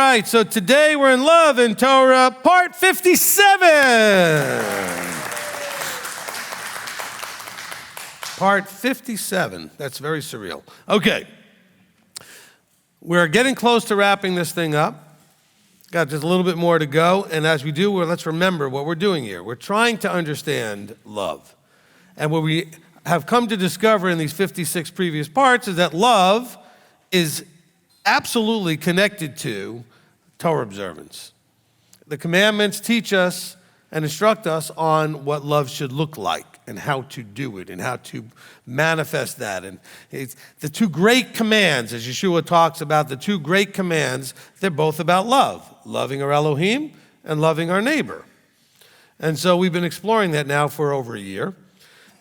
right, so today we're in Love and Torah, part 57. Part 57. That's very surreal. Okay. We're getting close to wrapping this thing up. Got just a little bit more to go. And as we do, let's remember what we're doing here. We're trying to understand love. And what we have come to discover in these 56 previous parts is that love is absolutely connected to Torah observance. The commandments teach us and instruct us on what love should look like and how to do it and how to manifest that. And it's the two great commands, as Yeshua talks about, the two great commands, they're both about love, loving our Elohim and loving our neighbor. And so we've been exploring that now for over a year.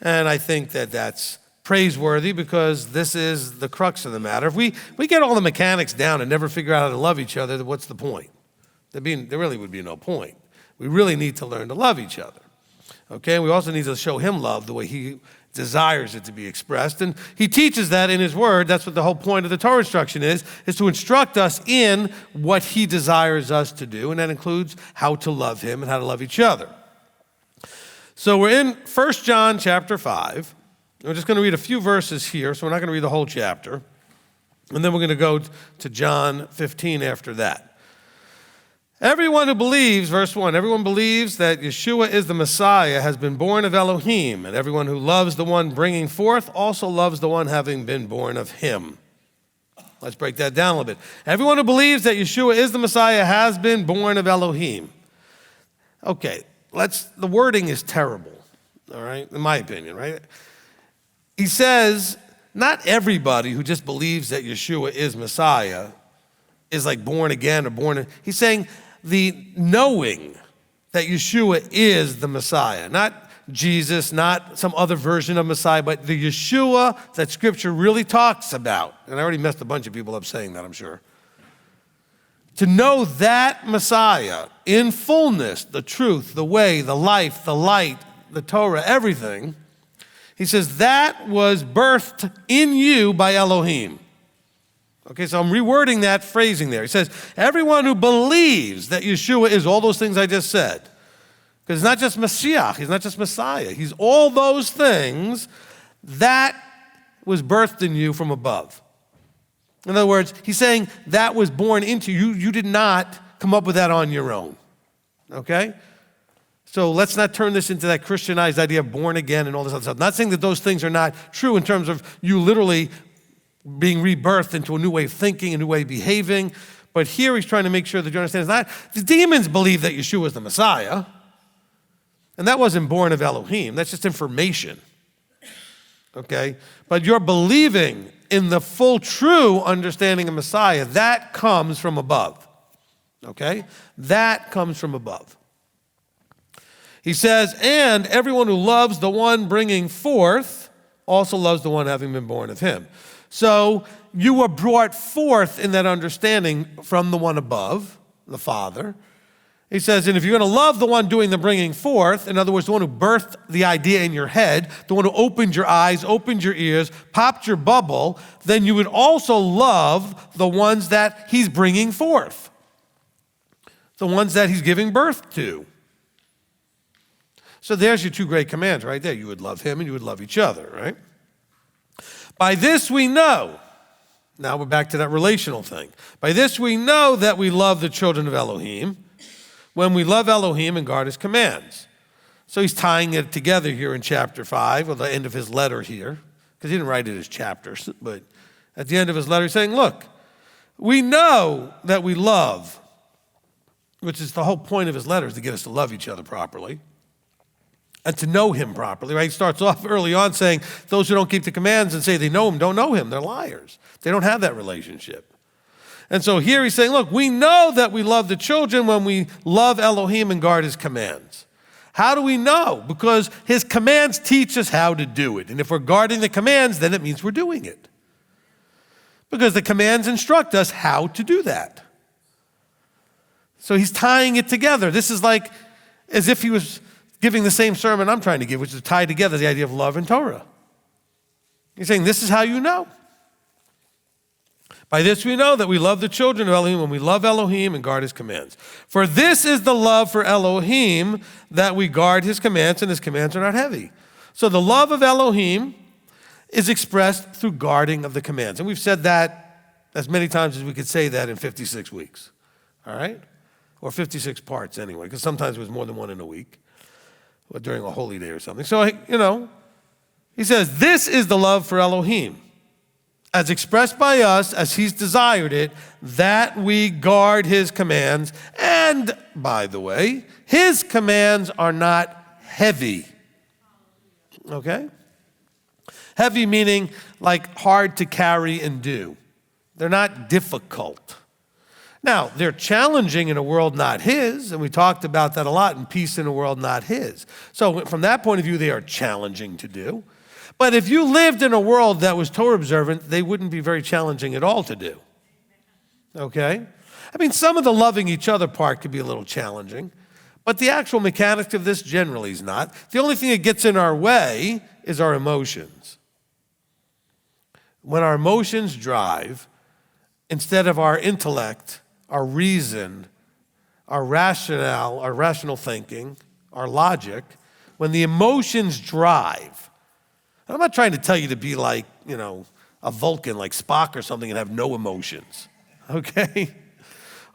And I think that that's praiseworthy because this is the crux of the matter. If we get all the mechanics down and never figure out how to love each other, then what's the point? There really would be no point. We really need to learn to love each other. Okay, we also need to show him love the way he desires it to be expressed. And he teaches that in his word. That's what the whole point of the Torah instruction is to instruct us in what he desires us to do. And that includes how to love him and how to love each other. So we're in 1 John chapter 5. We're just going to read a few verses here, so we're not going to read the whole chapter. And then we're going to go to John 15 after that. Everyone who believes, verse 1, everyone believes that Yeshua is the Messiah has been born of Elohim, and everyone who loves the one bringing forth also loves the one having been born of him. Let's break that down a little bit. Everyone who believes that Yeshua is the Messiah has been born of Elohim. Okay, the wording is terrible, all right, in my opinion, right? He says, not everybody who just believes that Yeshua is Messiah is like born again or born. He's saying the knowing that Yeshua is the Messiah, not Jesus, not some other version of Messiah, but the Yeshua that Scripture really talks about. And I already messed a bunch of people up saying that, I'm sure. To know that Messiah in fullness, the truth, the way, the life, the light, the Torah, everything, he says that was birthed in you by Elohim. Okay, so I'm rewording that phrasing there. He says, everyone who believes that Yeshua is all those things I just said, because he's not just Messiah, he's not just Messiah, he's all those things, that was birthed in you from above. In other words, he's saying that was born into you. You did not come up with that on your own, okay? So let's not turn this into that Christianized idea of born again and all this other stuff. Not saying that those things are not true in terms of you literally being rebirthed into a new way of thinking, a new way of behaving. But here he's trying to make sure that you understand it's not, the demons believe that Yeshua is the Messiah. And that wasn't born of Elohim. That's just information. Okay? But you're believing in the full, true understanding of Messiah. That comes from above. Okay? That comes from above. He says, and everyone who loves the one bringing forth also loves the one having been born of him. So you were brought forth in that understanding from the one above, the Father. He says, and if you're going to love the one doing the bringing forth, in other words, the one who birthed the idea in your head, the one who opened your eyes, opened your ears, popped your bubble, then you would also love the ones that he's bringing forth, the ones that he's giving birth to. So there's your two great commands right there. You would love him and you would love each other, right? By this we know, now we're back to that relational thing. By this we know that we love the children of Elohim, when we love Elohim and guard his commands. So he's tying it together here in chapter 5, or the end of his letter here, because he didn't write it as chapters, but at the end of his letter he's saying, look, we know that we love, which is the whole point of his letter, is to get us to love each other properly. And to know him properly, right? He starts off early on saying, those who don't keep the commands and say they know him, don't know him. They're liars. They don't have that relationship. And so here he's saying, look, we know that we love the children when we love Elohim and guard his commands. How do we know? Because his commands teach us how to do it. And if we're guarding the commands, then it means we're doing it. Because the commands instruct us how to do that. So he's tying it together. This is like as if he was giving the same sermon I'm trying to give, which is tied together the idea of love and Torah. He's saying this is how you know. By this we know that we love the children of Elohim when we love Elohim and guard his commands. For this is the love for Elohim, that we guard his commands, and his commands are not heavy. So the love of Elohim is expressed through guarding of the commands. And we've said that as many times as we could say that in 56 weeks, all right? Or 56 parts anyway, because sometimes it was more than one in a week, or during a holy day or something. So, he says, this is the love for Elohim, as expressed by us, as he's desired it, that we guard his commands. And, by the way, his commands are not heavy. Okay? Heavy meaning like hard to carry and do. They're not difficult. Now, they're challenging in a world not his, and we talked about that a lot in Peace in a World Not His. So from that point of view, they are challenging to do. But if you lived in a world that was Torah observant, they wouldn't be very challenging at all to do. Okay? I mean, some of the loving each other part could be a little challenging, but the actual mechanics of this generally is not. The only thing that gets in our way is our emotions. When our emotions drive, instead of our intellect, our reason, our rational thinking, our logic, when the emotions drive, I'm not trying to tell you to be like, a Vulcan, like Spock or something, and have no emotions, okay?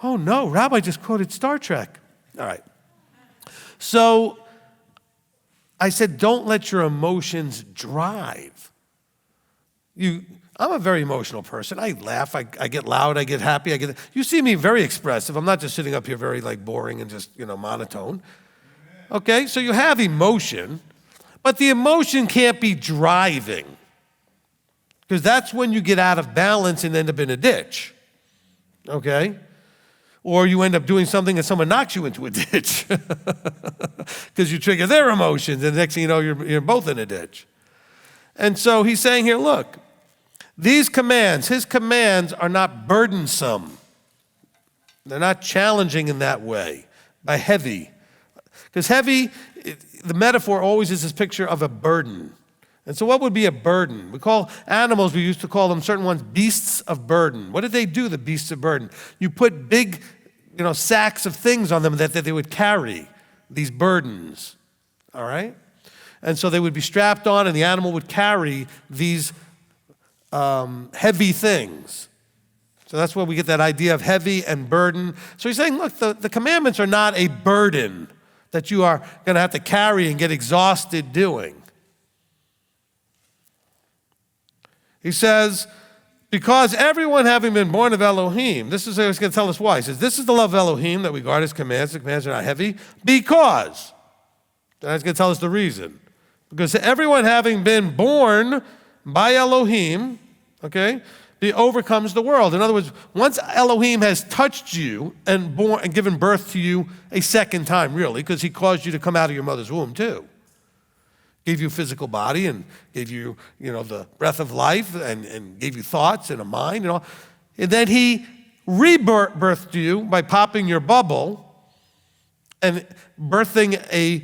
Oh no, Rabbi just quoted Star Trek. All right. So I said, don't let your emotions drive. I'm a very emotional person. I laugh, I get loud, I get happy, you see me very expressive. I'm not just sitting up here very boring and just, monotone. Okay, so you have emotion, but the emotion can't be driving, because that's when you get out of balance and end up in a ditch, okay? Or you end up doing something and someone knocks you into a ditch because you trigger their emotions, and the next thing you know, you're both in a ditch. And so he's saying here, look, these commands, his commands are not burdensome. They're not challenging in that way, by heavy. Because heavy, the metaphor always is this picture of a burden. And so what would be a burden? We call animals, we used to call them certain ones, beasts of burden. What did they do, the beasts of burden? You put big, sacks of things on them that they would carry, these burdens, all right? And so they would be strapped on, and the animal would carry these heavy things. So that's where we get that idea of heavy and burden. So he's saying, look, the commandments are not a burden that you are going to have to carry and get exhausted doing. He says, because everyone having been born of Elohim, this is he's going to tell us why. He says, this is the love of Elohim, that we guard his commands. The commands are not heavy. Because, and he's going to tell us the reason. Because everyone having been born by Elohim, okay, he overcomes the world. In other words, once Elohim has touched you and given birth to you a second time, really, because he caused you to come out of your mother's womb too. Gave you a physical body and gave you, the breath of life and gave you thoughts and a mind and all. And then he rebirthed you by popping your bubble and birthing a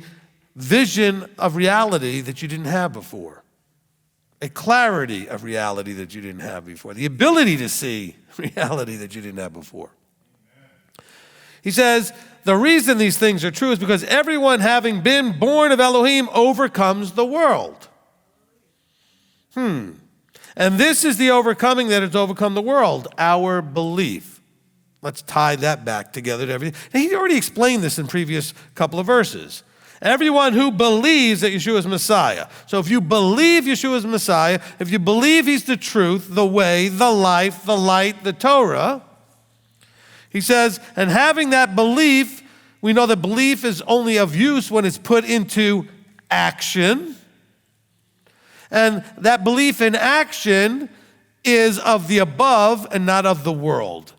vision of reality that you didn't have before. A clarity of reality that you didn't have before. The ability to see reality that you didn't have before. He says, the reason these things are true is because everyone having been born of Elohim overcomes the world. And this is the overcoming that has overcome the world, our belief. Let's tie that back together to everything. And he already explained this in previous couple of verses. Everyone who believes that Yeshua is Messiah. So if you believe Yeshua is Messiah, if you believe he's the truth, the way, the life, the light, the Torah, he says, and having that belief, we know that belief is only of use when it's put into action. And that belief in action is of the above and not of the world.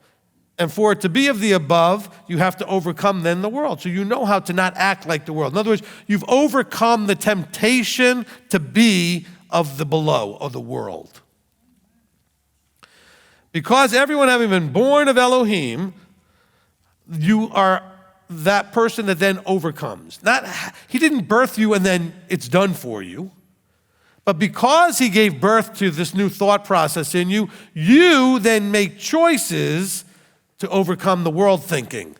And for it to be of the above, you have to overcome then the world. So you know how to not act like the world. In other words, you've overcome the temptation to be of the below, of the world. Because everyone having been born of Elohim, you are that person that then overcomes. He didn't birth you and then it's done for you. But because he gave birth to this new thought process in you, you then make choices to overcome the world thinking.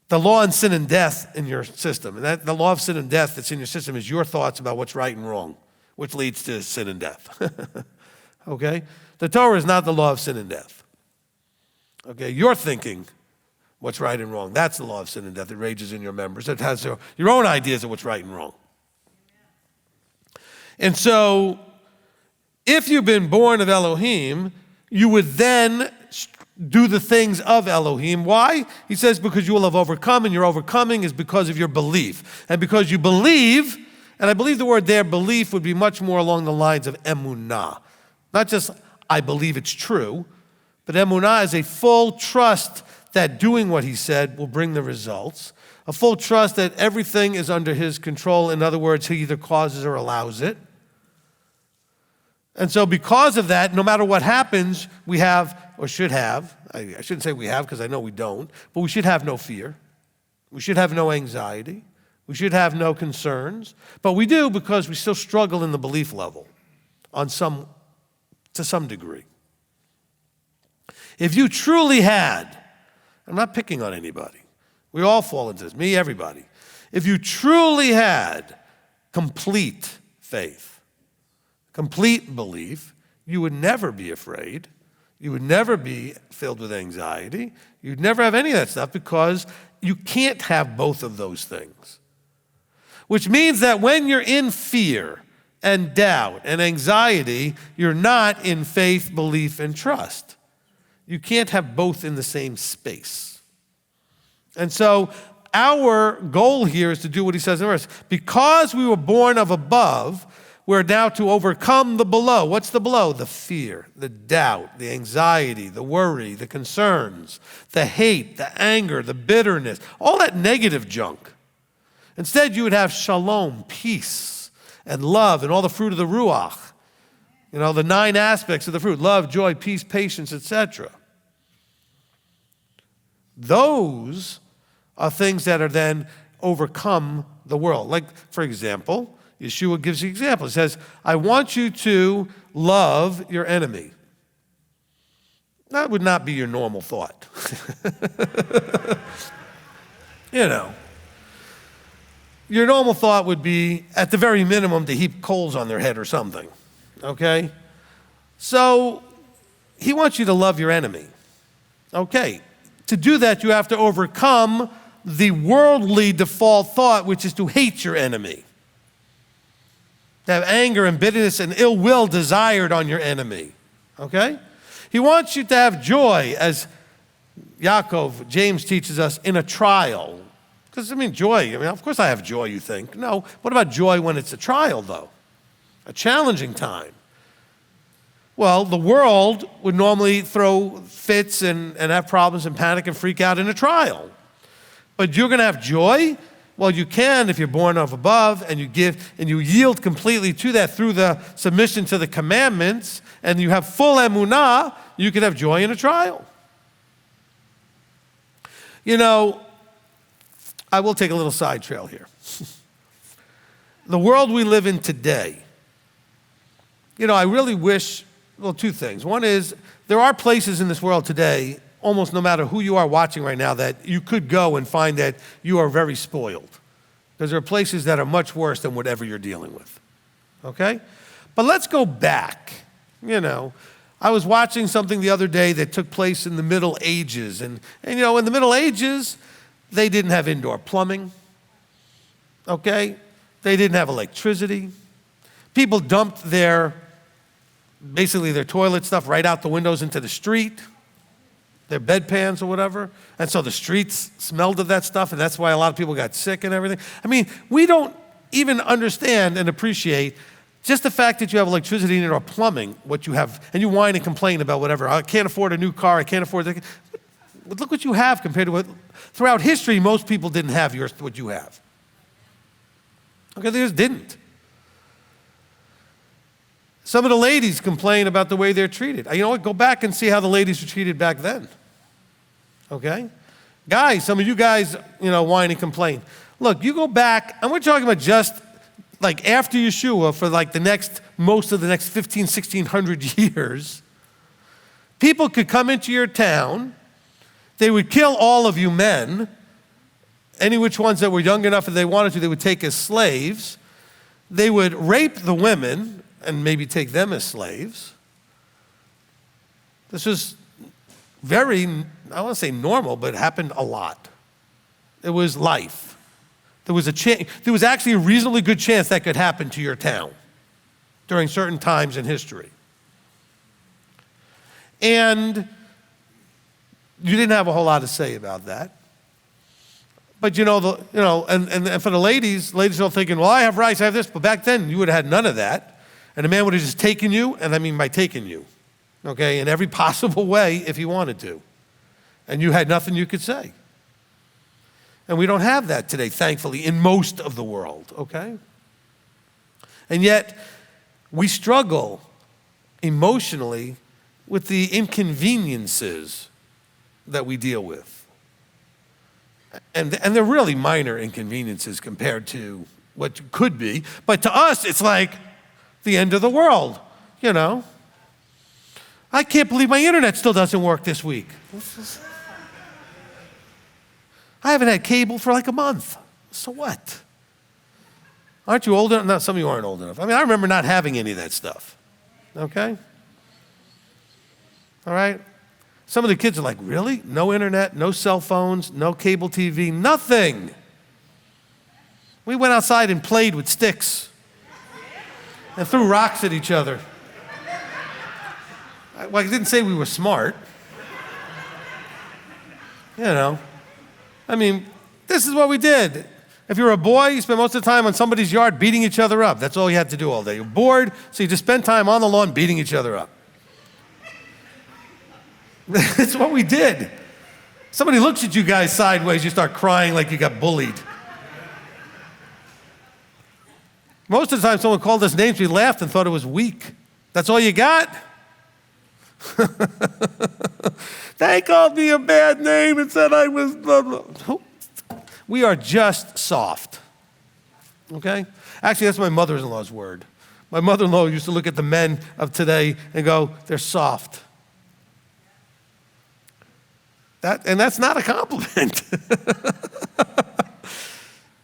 The law of sin and death in your system. And the law of sin and death that's in your system is your thoughts about what's right and wrong, which leads to sin and death. Okay? The Torah is not the law of sin and death. Okay? You're thinking what's right and wrong. That's the law of sin and death. It rages in your members. It has your own ideas of what's right and wrong. And so, if you've been born of Elohim, you would then do the things of Elohim. Why? He says because you will have overcome, and your overcoming is because of your belief. And because you believe, and I believe the word there, belief, would be much more along the lines of emunah. Not just, I believe it's true, but emunah is a full trust that doing what he said will bring the results. A full trust that everything is under his control. In other words, he either causes or allows it. And so because of that, no matter what happens, we have, or should have, I shouldn't say we have because I know we don't, but we should have no fear. We should have no anxiety. We should have no concerns. But we do because we still struggle in the belief level to some degree. If you truly had, I'm not picking on anybody. We all fall into this, me, everybody. If you truly had complete faith, complete belief, you would never be afraid. You would never be filled with anxiety. You'd never have any of that stuff because you can't have both of those things. Which means that when you're in fear and doubt and anxiety, you're not in faith, belief, and trust. You can't have both in the same space. And so our goal here is to do what he says in the verse. Because we were born of above, we're now to overcome the below. What's the below? The fear, the doubt, the anxiety, the worry, the concerns, the hate, the anger, the bitterness, all that negative junk. Instead, you would have shalom, peace, and love, and all the fruit of the ruach. You know, the 9 aspects of the fruit: love, joy, peace, patience, etc. Those are things that are then overcome the world. Like, for example, Yeshua gives the example. He says, I want you to love your enemy. That would not be your normal thought. You know, your normal thought would be, at the very minimum, to heap coals on their head or something, okay? So he wants you to love your enemy. Okay, to do that, you have to overcome the worldly default thought, which is to hate your enemy. To have anger and bitterness and ill will desired on your enemy, okay? He wants you to have joy, as James teaches us, in a trial. Because, joy, of course I have joy, you think. No, what about joy when it's a trial, though? A challenging time. Well, the world would normally throw fits and have problems and panic and freak out in a trial. But you're going to have joy? Well, you can if you're born of above and you give and you yield completely to that through the submission to the commandments, and you have full emunah, you can have joy in a trial. You know, I will take a little side trail here. The world we live in today, you know, I really wish, well, 2 things. One is, there are places in this world today, almost no matter who you are watching right now, that you could go and find that you are very spoiled. Because there are places that are much worse than whatever you're dealing with, okay? But let's go back. You know, I was watching something the other day that took place in the Middle Ages. And you know, in the Middle Ages, they didn't have indoor plumbing, okay? They didn't have electricity. People dumped basically their toilet stuff right out the windows into the street, their bedpans or whatever. And so the streets smelled of that stuff, and that's why a lot of people got sick and everything. We don't even understand and appreciate just the fact that you have electricity and or plumbing, what you have, and you whine and complain about whatever. I can't afford a new car, I can't afford that. But look what you have compared to what, throughout history, most people didn't have what you have. Okay, they just didn't. Some of the ladies complain about the way they're treated. You know what? Go back and see how the ladies were treated back then. Okay? Guys, some of you guys, whine and complain. Look, you go back, and we're talking about just, like after Yeshua, for like most of the next 1600 years, people could come into your town, they would kill all of you men, any which ones that were young enough if they wanted to, they would take as slaves. They would rape the women and maybe take them as slaves. This was very, I don't want to say normal, but it happened a lot. It was life. There was actually a reasonably good chance that could happen to your town during certain times in history. And you didn't have a whole lot to say about that. But and for the ladies are thinking, well, I have rights, I have this. But back then, you would have had none of that. And a man would have just taken you, and I mean by taking you, okay, in every possible way if he wanted to. And you had nothing you could say. And we don't have that today, thankfully, in most of the world, okay? And yet, we struggle emotionally with the inconveniences that we deal with. And they're really minor inconveniences compared to what could be. But to us, it's like the end of the world, you know. I can't believe my internet still doesn't work this week. I haven't had cable for like a month. So what? Aren't you old enough? No, some of you aren't old enough. I mean, I remember not having any of that stuff, okay? All right? Some of the kids are like, really? No internet, no cell phones, no cable TV, nothing. We went outside and played with sticks and threw rocks at each other. Well, I didn't say we were smart. You know, I mean, this is what we did. If you're a boy, you spend most of the time on somebody's yard beating each other up. That's all you had to do all day. You're bored, so you just spend time on the lawn beating each other up. That's what we did. Somebody looks at you guys sideways, you start crying like you got bullied. Most of the time, someone called us names, we laughed and thought it was weak. That's all you got? They called me a bad name and said I was blah, blah. We are just soft, okay? Actually, that's my mother-in-law's word. My mother-in-law used to look at the men of today and go, they're soft. And that's not a compliment.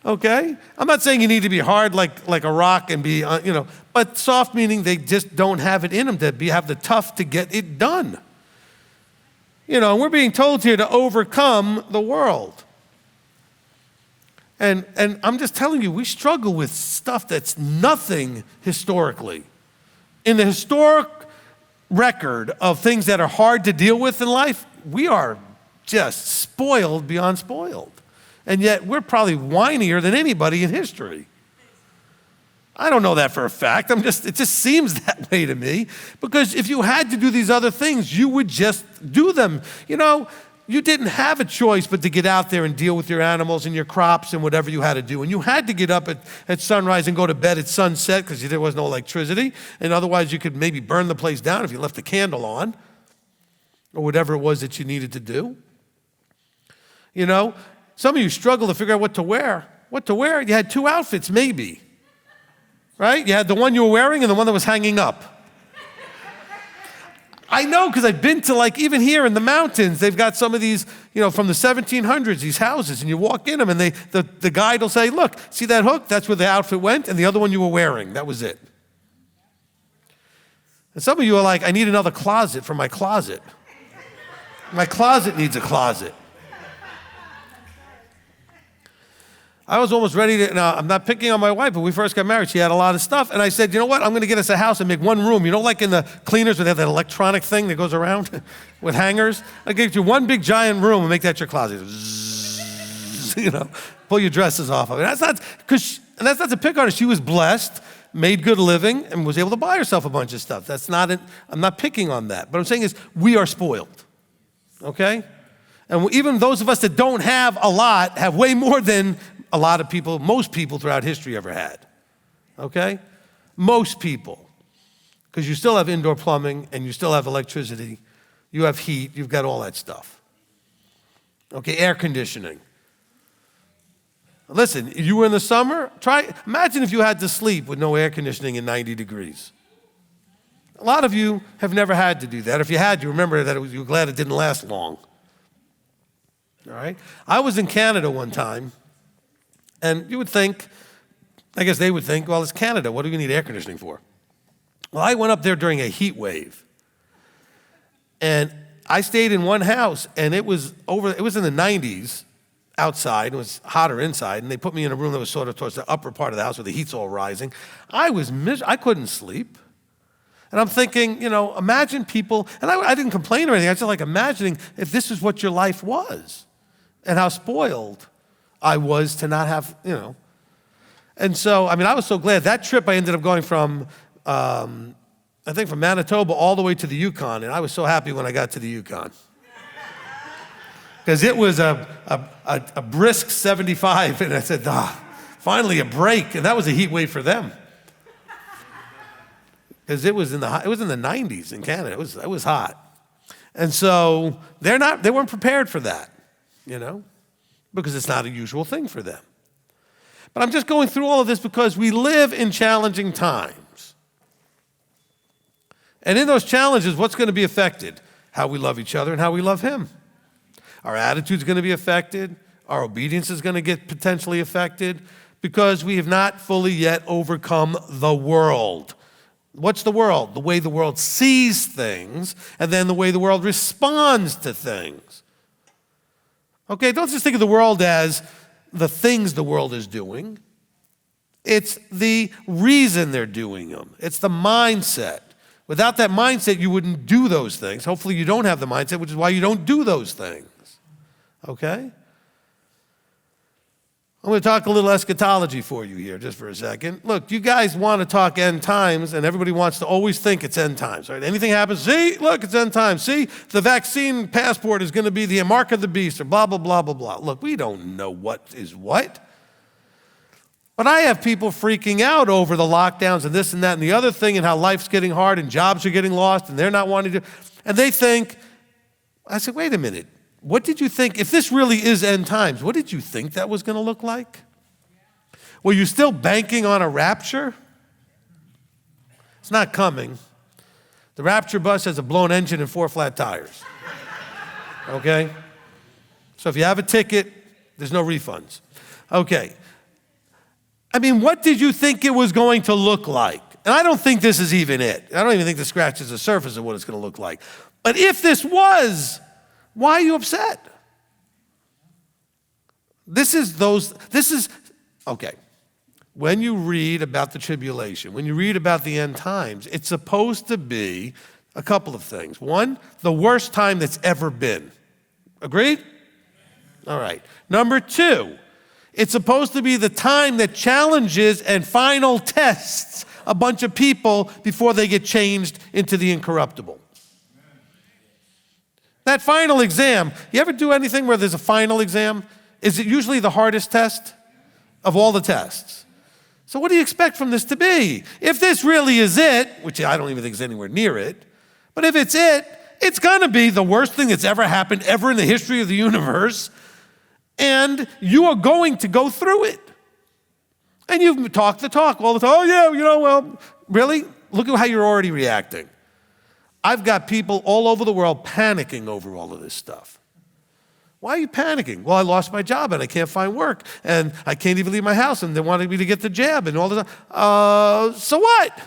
Okay? I'm not saying you need to be hard like a rock and be, but soft meaning they just don't have it in them to have the tough to get it done. And we're being told here to overcome the world. And I'm just telling you, we struggle with stuff that's nothing historically. In the historic record of things that are hard to deal with in life, we are just spoiled beyond spoiled. And yet we're probably whinier than anybody in history. I don't know that for a fact. It just seems that way to me. Because if you had to do these other things, you would just do them. You didn't have a choice but to get out there and deal with your animals and your crops and whatever you had to do. And you had to get up at sunrise and go to bed at sunset because there was no electricity. And otherwise you could maybe burn the place down if you left the candle on or whatever it was that you needed to do. Some of you struggle to figure out what to wear. What to wear? You had two outfits, maybe. Right? You had the one you were wearing and the one that was hanging up. I know because I've been to even here in the mountains, they've got some of these, from the 1700s, these houses, and you walk in them and the guide will say, look, see that hook? That's where the outfit went, and the other one you were wearing. That was it. And some of you are like, I need another closet for my closet. My closet needs a closet. I was almost ready to, now I'm not picking on my wife, but when we first got married, she had a lot of stuff. And I said, you know what, I'm going to get us a house and make one room. Like in the cleaners where they have that electronic thing that goes around with hangers? I'll give you one big giant room and make that your closet. Pull your dresses off of it. That's not to pick on her. She was blessed, made good living, and was able to buy herself a bunch of stuff. I'm not picking on that. But what I'm saying is we are spoiled, okay? And even those of us that don't have a lot have way more than a lot of people, most people throughout history ever had, okay? Most people, because you still have indoor plumbing and you still have electricity, you have heat, you've got all that stuff. Okay, air conditioning. Listen, you were in the summer, imagine if you had to sleep with no air conditioning in 90 degrees. A lot of you have never had to do that. If you had, you remember that you were glad it didn't last long. All right? I was in Canada one time, and you would think, I guess they would think, well, it's Canada. What do we need air conditioning for? Well, I went up there during a heat wave. And I stayed in one house, and it was in the 90s outside. It was hotter inside, and they put me in a room that was sort of towards the upper part of the house where the heat's all rising. I couldn't sleep. And I'm thinking, imagine people, and I didn't complain or anything. I was just like imagining if this is what your life was and how spoiled I was to not have, And so, I was so glad. That trip I ended up going from, I think from Manitoba all the way to the Yukon, and I was so happy when I got to the Yukon. Because it was a brisk 75, and I said, finally a break, and that was a heat wave for them. Because it was in the 90s in Canada. It was hot. And so they weren't prepared for that, because it's not a usual thing for them. But I'm just going through all of this because we live in challenging times. And in those challenges, what's going to be affected? How we love each other and how we love Him. Our attitude's going to be affected. Our obedience is going to get potentially affected because we have not fully yet overcome the world. What's the world? The way the world sees things, and then the way the world responds to things. Okay, don't just think of the world as the things the world is doing. It's the reason they're doing them. It's the mindset. Without that mindset, you wouldn't do those things. Hopefully you don't have the mindset, which is why you don't do those things. Okay? I'm going to talk a little eschatology for you here just for a second. Look, you guys want to talk end times, and everybody wants to always think it's end times, right? Anything happens, see, look, it's end times. See, the vaccine passport is going to be the mark of the beast, or blah, blah, blah, blah, blah. Look, we don't know what is what. But I have people freaking out over the lockdowns and this and that and the other thing and how life's getting hard and jobs are getting lost and they're not wanting to. And they think, I said, wait a minute. What did you think, if this really is end times, what did you think that was going to look like? Were you still banking on a rapture? It's not coming. The rapture bus has a blown engine and 4 flat tires. Okay? So if you have a ticket, there's no refunds. Okay. What did you think it was going to look like? And I don't think this is even it. I don't even think this scratches the surface of what it's going to look like. But if this was, why are you upset? Okay. When you read about the tribulation, when you read about the end times, it's supposed to be a couple of things. One, the worst time that's ever been. Agreed? All right. Number 2, it's supposed to be the time that challenges and final tests a bunch of people before they get changed into the incorruptible. That final exam, you ever do anything where there's a final exam? Is it usually the hardest test of all the tests? So what do you expect from this to be? If this really is it, which I don't even think is anywhere near it, but if it's it, it's going to be the worst thing that's ever happened ever in the history of the universe, and you are going to go through it. And you've talked the talk all the time. Oh, yeah, well, really? Look at how you're already reacting. I've got people all over the world panicking over all of this stuff. Why are you panicking? Well, I lost my job and I can't find work and I can't even leave my house and they wanted me to get the jab and all this. So what?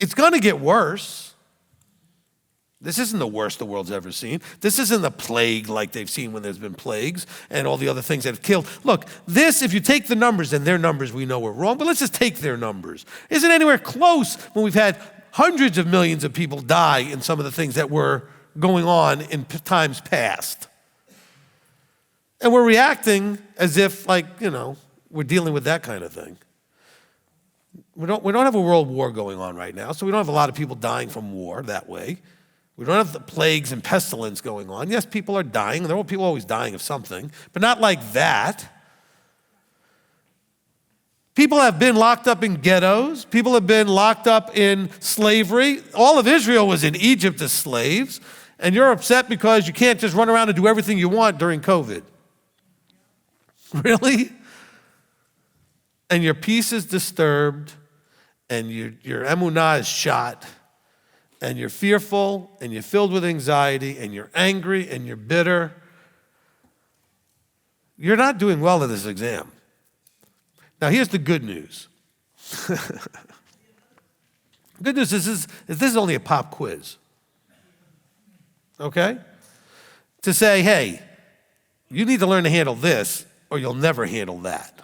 It's going to get worse. This isn't the worst the world's ever seen. This isn't a plague like they've seen when there's been plagues and all the other things that have killed. Look, this, if you take the numbers, and their numbers we know are wrong, but let's just take their numbers. Isn't anywhere close when we've had hundreds of millions of people die in some of the things that were going on in times past. And we're reacting as if, we're dealing with that kind of thing. We don't have a world war going on right now, so we don't have a lot of people dying from war that way. We don't have the plagues and pestilence going on. Yes, people are dying. There are people always dying of something, but not like that. People have been locked up in ghettos. People have been locked up in slavery. All of Israel was in Egypt as slaves, and you're upset because you can't just run around and do everything you want during COVID. Really? And your peace is disturbed, and your emunah is shot, and you're fearful, and you're filled with anxiety, and you're angry, and you're bitter. You're not doing well in this exam. Now, here's the good news. Good news is this is only a pop quiz. Okay? To say, hey, you need to learn to handle this, or you'll never handle that.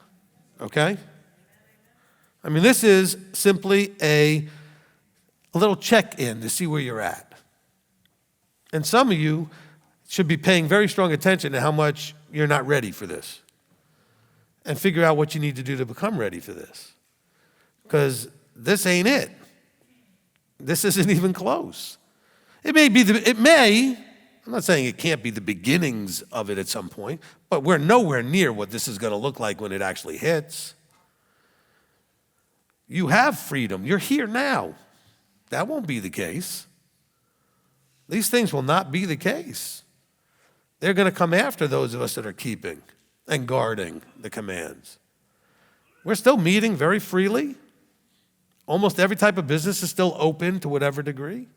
Okay? I mean, this is simply a little check-in to see where you're at. And some of you should be paying very strong attention to how much you're not ready for this, and figure out what you need to do to become ready for this. Because this ain't it. This isn't even close. It may, I'm not saying it can't be the beginnings of it at some point, but we're nowhere near what this is going to look like when it actually hits. You have freedom. You're here now. That won't be the case. These things will not be the case. They're going to come after those of us that are keeping and guarding the commands. We're still meeting very freely. Almost every type of business is still open to whatever degree.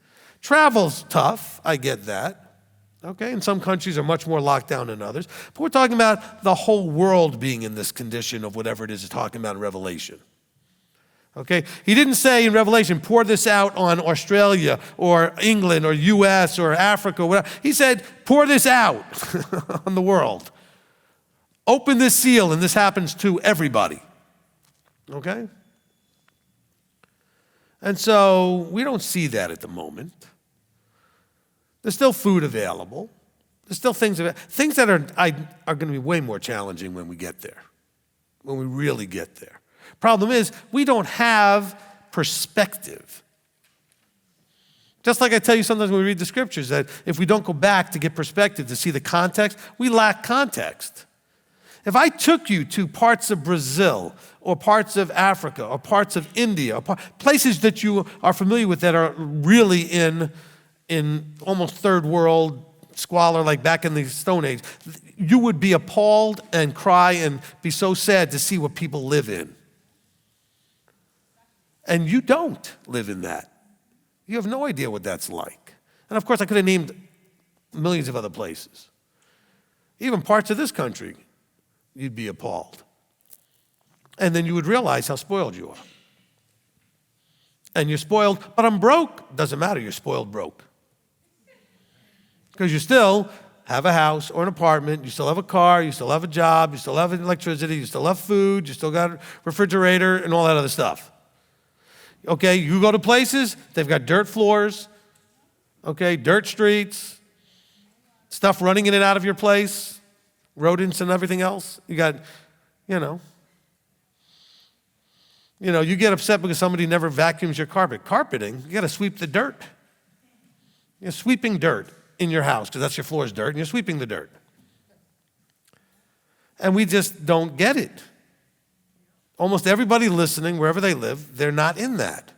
Travel's tough, I get that. Okay, and some countries are much more locked down than others. But we're talking about the whole world being in this condition of whatever it is he's talking about in Revelation. Okay, he didn't say in Revelation, pour this out on Australia or England or US or Africa or whatever. He said, pour this out on the world. Open this seal and this happens to everybody. Okay? And so we don't see that at the moment. There's still food available. There's still things that are going to be way more challenging when we get there, when we really get there. Problem is, we don't have perspective. Just like I tell you sometimes when we read the scriptures, that if we don't go back to get perspective, to see the context, we lack context. If I took you to parts of Brazil or parts of Africa or parts of India, or places that you are familiar with that are really in almost third world squalor, like back in the Stone Age, you would be appalled and cry and be so sad to see what people live in. And you don't live in that. You have no idea what that's like. And of course, I could have named millions of other places. Even parts of this country, you'd be appalled. And then you would realize how spoiled you are. And you're spoiled, but I'm broke. Doesn't matter, you're spoiled broke. Because you still have a house or an apartment, you still have a car, you still have a job, you still have electricity, you still have food, you still got a refrigerator and all that other stuff. Okay, you go to places, they've got dirt floors, okay, dirt streets, stuff running in and out of your place, rodents and everything else. You got, you get upset because somebody never vacuums your carpet. Carpeting, you got to sweep the dirt. You're sweeping dirt in your house because that's your floor's dirt, and you're sweeping the dirt. And we just don't get it. Almost everybody listening, wherever they live, they're not in that.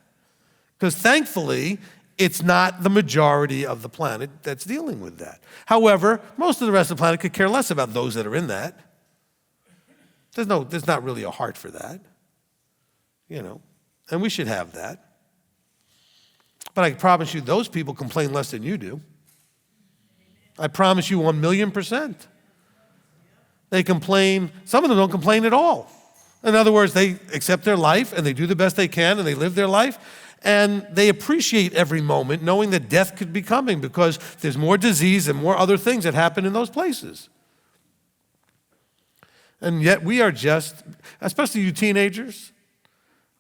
Because thankfully, it's not the majority of the planet that's dealing with that. However, most of the rest of the planet could care less about those that are in that. There's not really a heart for that. And we should have that. But I promise you, those people complain less than you do. I promise you 1,000,000%. They complain, some of them don't complain at all. In other words, they accept their life and they do the best they can and they live their life and they appreciate every moment knowing that death could be coming because there's more disease and more other things that happen in those places. And yet we are just, especially you teenagers,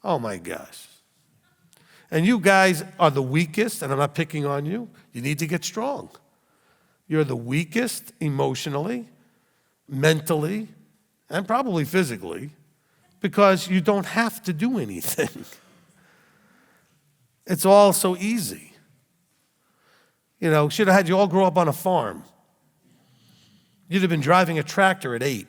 oh my gosh. And you guys are the weakest, and I'm not picking on you. You need to get strong. You're the weakest emotionally, mentally, and probably physically, because you don't have to do anything. It's all so easy. Should have had you all grow up on a farm. You'd have been driving a tractor at 8,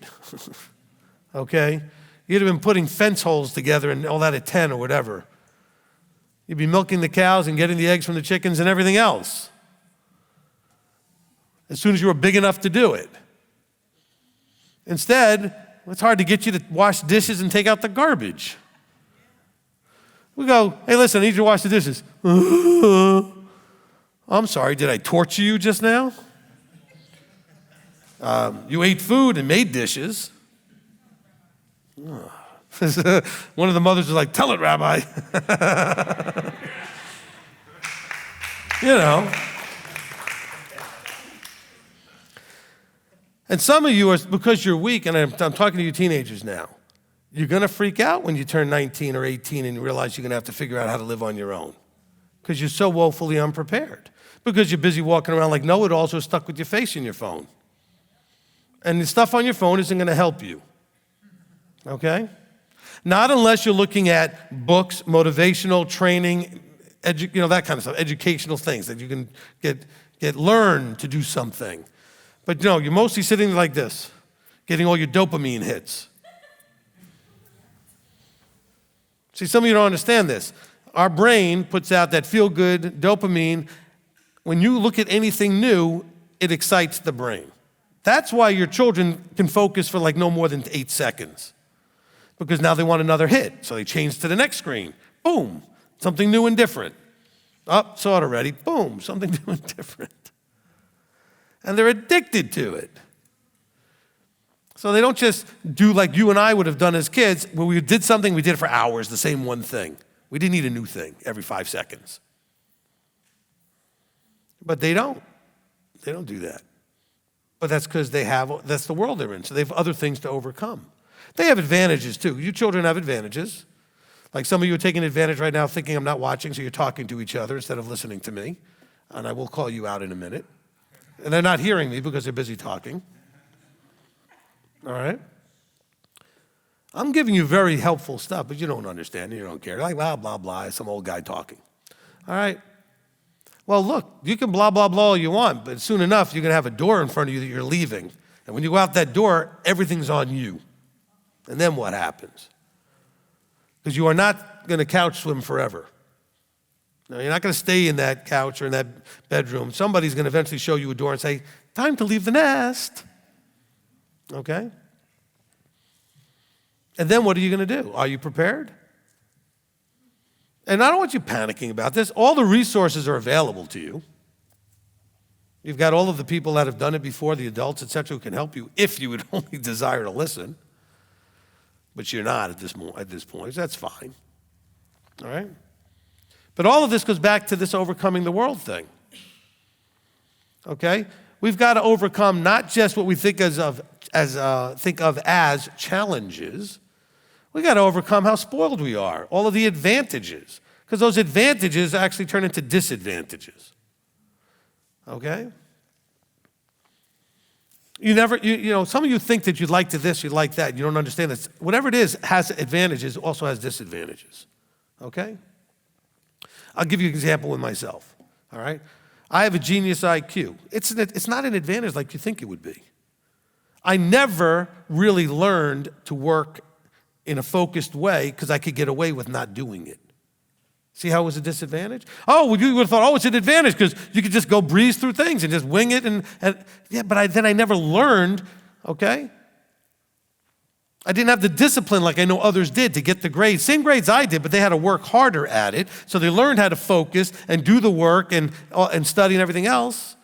okay? You'd have been putting fence holes together and all that at 10 or whatever. You'd be milking the cows and getting the eggs from the chickens and everything else as soon as you were big enough to do it. Instead, It's hard to get you to wash dishes and take out the garbage. We go, hey, listen, I need you to wash the dishes. I'm sorry, did I torture you just now? You ate food and made dishes. One of the mothers was like, tell it, Rabbi. You know. And some of you are, because you're weak, and I'm talking to you teenagers now, you're going to freak out when you turn 19 or 18 and you realize you're going to have to figure out how to live on your own because you're so woefully unprepared, because you're busy walking around like know-it-alls who are stuck with your face in your phone. And the stuff on your phone isn't going to help you, okay? Not unless you're looking at books, motivational training, that kind of stuff, educational things that you can get learn to do something. But no, you're mostly sitting like this, getting all your dopamine hits. See, some of you don't understand this. Our brain puts out that feel-good dopamine. When you look at anything new, it excites the brain. That's why your children can focus for like no more than 8 seconds. Because now they want another hit. So they change to the next screen. Boom, something new and different. Oh, saw it already. Boom, something new and different. And they're addicted to it. So they don't just do like you and I would have done as kids, where we did something, we did it for hours, the same one thing. We didn't need a new thing every 5 seconds. But they don't. They don't do that. But that's because that's the world they're in, so they have other things to overcome. They have advantages too. You children have advantages. Like some of you are taking advantage right now thinking I'm not watching, so you're talking to each other instead of listening to me. And I will call you out in a minute. And they're not hearing me because they're busy talking. All right? I'm giving you very helpful stuff, but you don't understand, you don't care. Like blah, blah, blah, some old guy talking. All right? Well, look, you can blah, blah, blah all you want, but soon enough, you're going to have a door in front of you that you're leaving. And when you go out that door, everything's on you. And then what happens? Because you are not going to couch swim forever. No, you're not going to stay in that couch or in that bedroom. Somebody's going to eventually show you a door and say, time to leave the nest. Okay? And then what are you going to do? Are you prepared? And I don't want you panicking about this. All the resources are available to you. You've got all of the people that have done it before, the adults, et cetera, who can help you if you would only desire to listen. But you're not at this point. That's fine. All right? But all of this goes back to this overcoming the world thing. Okay? We've got to overcome not just what we think of as challenges. We've got to overcome how spoiled we are, all of the advantages, because those advantages actually turn into disadvantages. Okay? Some of you think that you'd like to this, you'd like that. You don't understand this. Whatever it is has advantages, also has disadvantages. Okay? I'll give you an example with myself. All right? I have a genius IQ. It's not an advantage like you think it would be. I never really learned to work in a focused way because I could get away with not doing it. See how it was a disadvantage? Oh, you would have thought, it's an advantage because you could just go breeze through things and just wing it. But then I never learned, okay? I didn't have the discipline like I know others did to get the grades. Same grades I did, but they had to work harder at it. So they learned how to focus and do the work and study and everything else.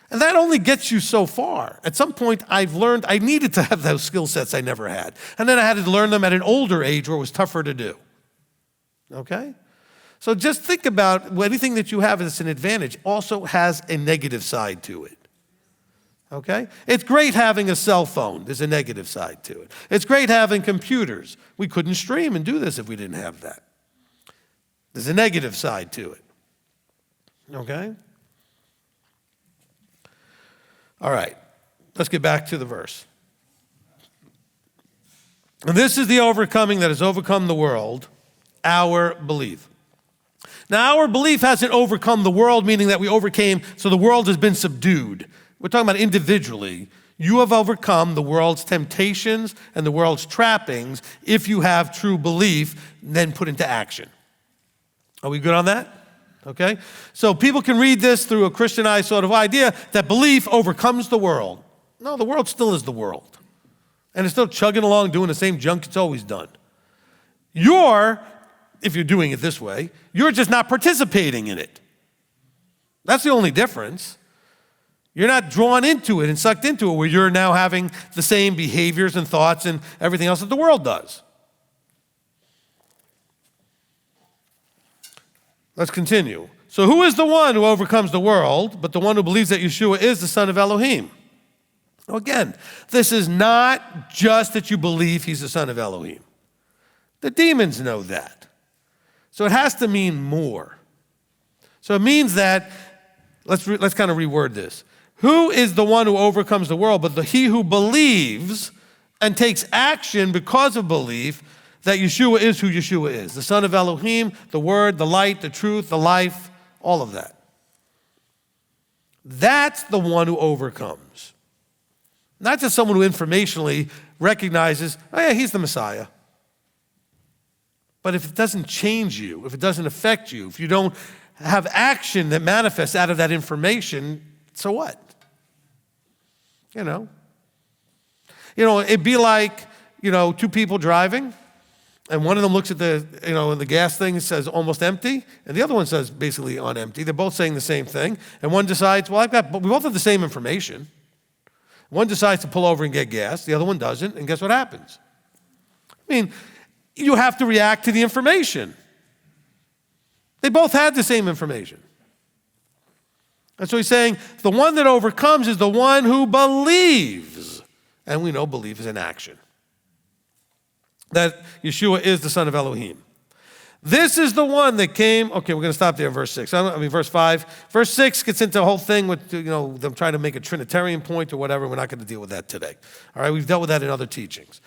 And that only gets you so far. At some point, I've learned I needed to have those skill sets I never had. And then I had to learn them at an older age where it was tougher to do. Okay? So just think about anything that you have as an advantage also has a negative side to it. Okay? It's great having a cell phone. There's a negative side to it. It's great having computers. We couldn't stream and do this if we didn't have that. There's a negative side to it. Okay? All right. Let's get back to the verse. And this is the overcoming that has overcome the world, our belief. Now, our belief hasn't overcome the world, meaning that we overcame, so the world has been subdued. We're talking about individually. You have overcome the world's temptations and the world's trappings if you have true belief, then put into action. Are we good on that? Okay? So people can read this through a Christianized sort of idea that belief overcomes the world. No, the world still is the world. And it's still chugging along doing the same junk it's always done. If you're doing it this way, you're just not participating in it. That's the only difference. You're not drawn into it and sucked into it where you're now having the same behaviors and thoughts and everything else that the world does. Let's continue. So who is the one who overcomes the world, but the one who believes that Yeshua is the Son of Elohim? Now again, this is not just that you believe he's the Son of Elohim. The demons know that. So it has to mean more. So it means that, let's kind of reword this. Who is the one who overcomes the world, but he who believes and takes action because of belief that Yeshua is who Yeshua is, the Son of Elohim, the Word, the light, the truth, the life, all of that. That's the one who overcomes. Not just someone who informationally recognizes, oh yeah, he's the Messiah. But if it doesn't change you, if it doesn't affect you, if you don't have action that manifests out of that information, so what? It'd be like, two people driving, and one of them looks at the gas thing, says almost empty, and the other one says basically on empty. They're both saying the same thing, and one decides, but we both have the same information. One decides to pull over and get gas, the other one doesn't, and guess what happens? You have to react to the information. They both had the same information. And so he's saying the one that overcomes is the one who believes. And we know belief is an action. That Yeshua is the Son of Elohim. This is the one that came, okay, we're going to stop there in verse 6. Verse 5. Verse 6 gets into the whole thing with, them trying to make a Trinitarian point or whatever. We're not going to deal with that today. All right, we've dealt with that in other teachings.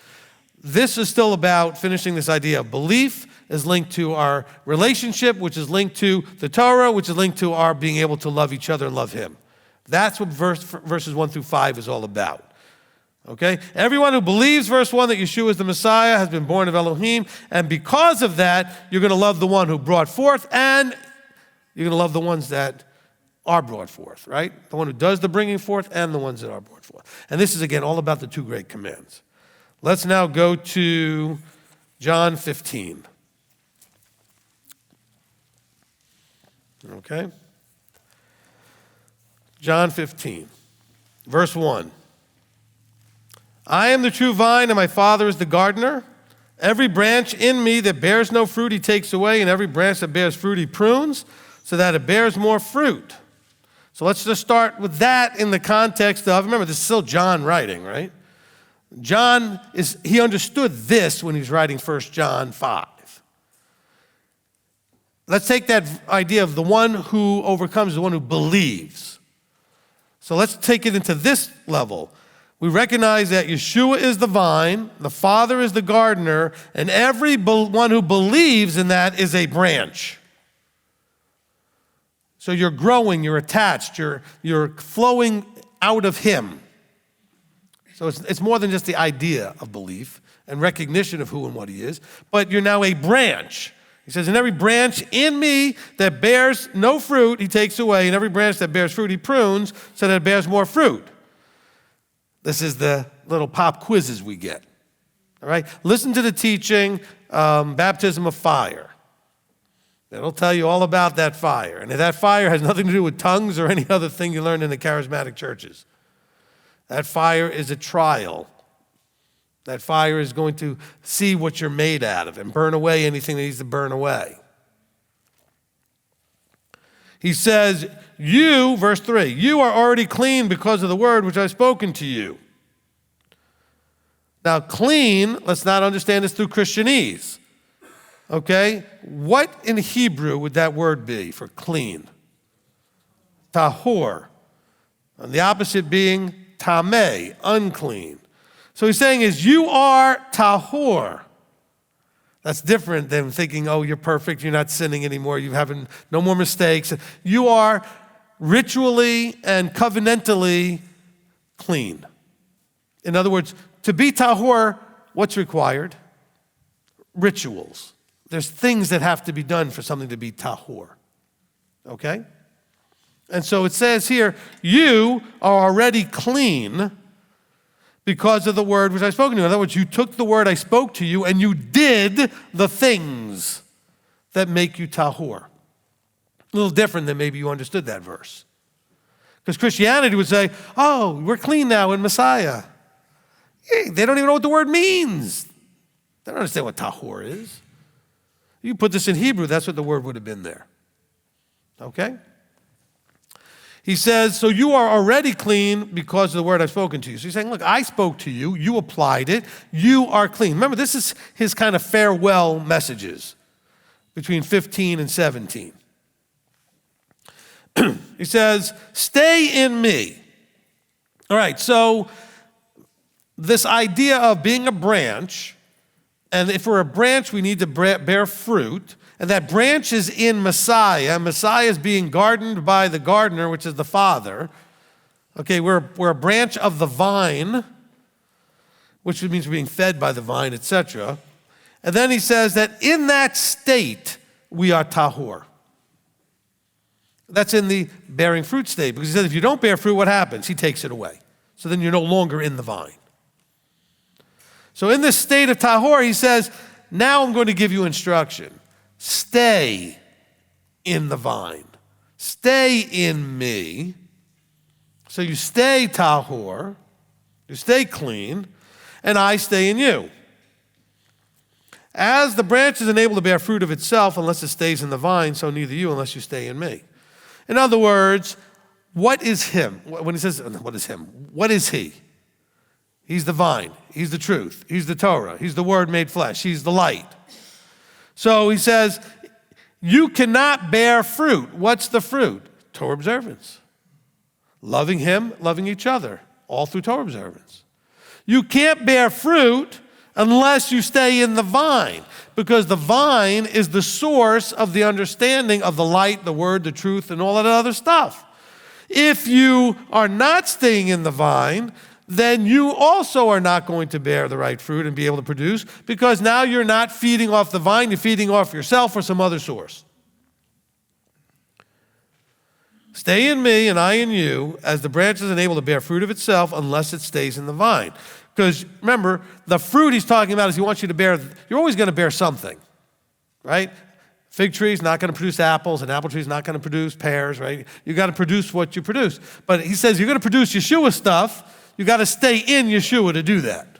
This is still about finishing this idea of belief is linked to our relationship, which is linked to the Torah, which is linked to our being able to love each other and love him. That's what verses 1 through 5 is all about. Okay? Everyone who believes, verse 1, that Yeshua is the Messiah has been born of Elohim, and because of that, you're going to love the one who brought forth, and you're going to love the ones that are brought forth, right? The one who does the bringing forth and the ones that are brought forth. And this is, again, all about the two great commands. Let's now go to John 15. Okay? John 15, verse 1. I am the true vine, and my Father is the gardener. Every branch in me that bears no fruit he takes away, and every branch that bears fruit he prunes, so that it bears more fruit. So let's just start with that in the context of, remember, this is still John writing, right? He understood this when he's writing 1 John 5. Let's take that idea of the one who overcomes, the one who believes. So let's take it into this level. We recognize that Yeshua is the vine, the Father is the gardener, and every one who believes in that is a branch. So you're growing, you're attached, you're flowing out of him. So it's more than just the idea of belief and recognition of who and what he is, but you're now a branch. He says, and every branch in me that bears no fruit, he takes away, and every branch that bears fruit, he prunes, so that it bears more fruit. This is the little pop quizzes we get. All right? Listen to the teaching, baptism of fire. It'll tell you all about that fire. And that fire has nothing to do with tongues or any other thing you learn in the charismatic churches. That fire is a trial. That fire is going to see what you're made out of and burn away anything that needs to burn away. He says, you, verse 3, you are already clean because of the word which I've spoken to you. Now, clean, let's not understand this through Christianese. Okay? What in Hebrew would that word be for clean? Tahor. And the opposite being tameh, unclean. So he's saying is you are tahor. That's different than thinking, oh, you're perfect, you're not sinning anymore, you're having no more mistakes. You are ritually and covenantally clean. In other words, to be tahor, what's required? Rituals. There's things that have to be done for something to be tahor. Okay? And so it says here, you are already clean because of the word which I spoke to you. In other words, you took the word I spoke to you and you did the things that make you tahor. A little different than maybe you understood that verse. Because Christianity would say, oh, we're clean now in Messiah. Hey, they don't even know what the word means. They don't understand what tahor is. You put this in Hebrew, that's what the word would have been there. Okay? He says, so you are already clean because of the word I've spoken to you. So he's saying, look, I spoke to you, you applied it, you are clean. Remember, this is his kind of farewell messages between 15 and 17. He says, stay in me. All right, so this idea of being a branch, and if we're a branch, we need to bear fruit, and that branch is in Messiah. Messiah is being gardened by the gardener, which is the Father. Okay, we're a branch of the vine, which means we're being fed by the vine, etc. And then he says that in that state, we are tahor. That's in the bearing fruit state, because he says if you don't bear fruit, what happens? He takes it away. So then you're no longer in the vine. So in this state of tahor, he says, now I'm going to give you instruction. Stay in the vine. Stay in me. So you stay tahor, you stay clean, and I stay in you. As the branch is unable to bear fruit of itself unless it stays in the vine, so neither you unless you stay in me. In other words, what is him? When he says, what is him? What is he? He's the vine. He's the truth. He's the Torah. He's the word made flesh. He's the light. So he says, you cannot bear fruit. What's the fruit? Torah observance. Loving him, loving each other, all through Torah observance. You can't bear fruit unless you stay in the vine, because the vine is the source of the understanding of the light, the word, the truth, and all that other stuff. If you are not staying in the vine, then you also are not going to bear the right fruit and be able to produce, because now you're not feeding off the vine, you're feeding off yourself or some other source. Stay in me and I in you, as the branch is unable to bear fruit of itself unless it stays in the vine. Because remember, the fruit he's talking about is he wants you to bear, you're always going to bear something, right? Fig tree is not going to produce apples, an apple tree is not going to produce pears, right? You got to produce what you produce. But he says you're going to produce Yeshua stuff, you got to stay in Yeshua to do that.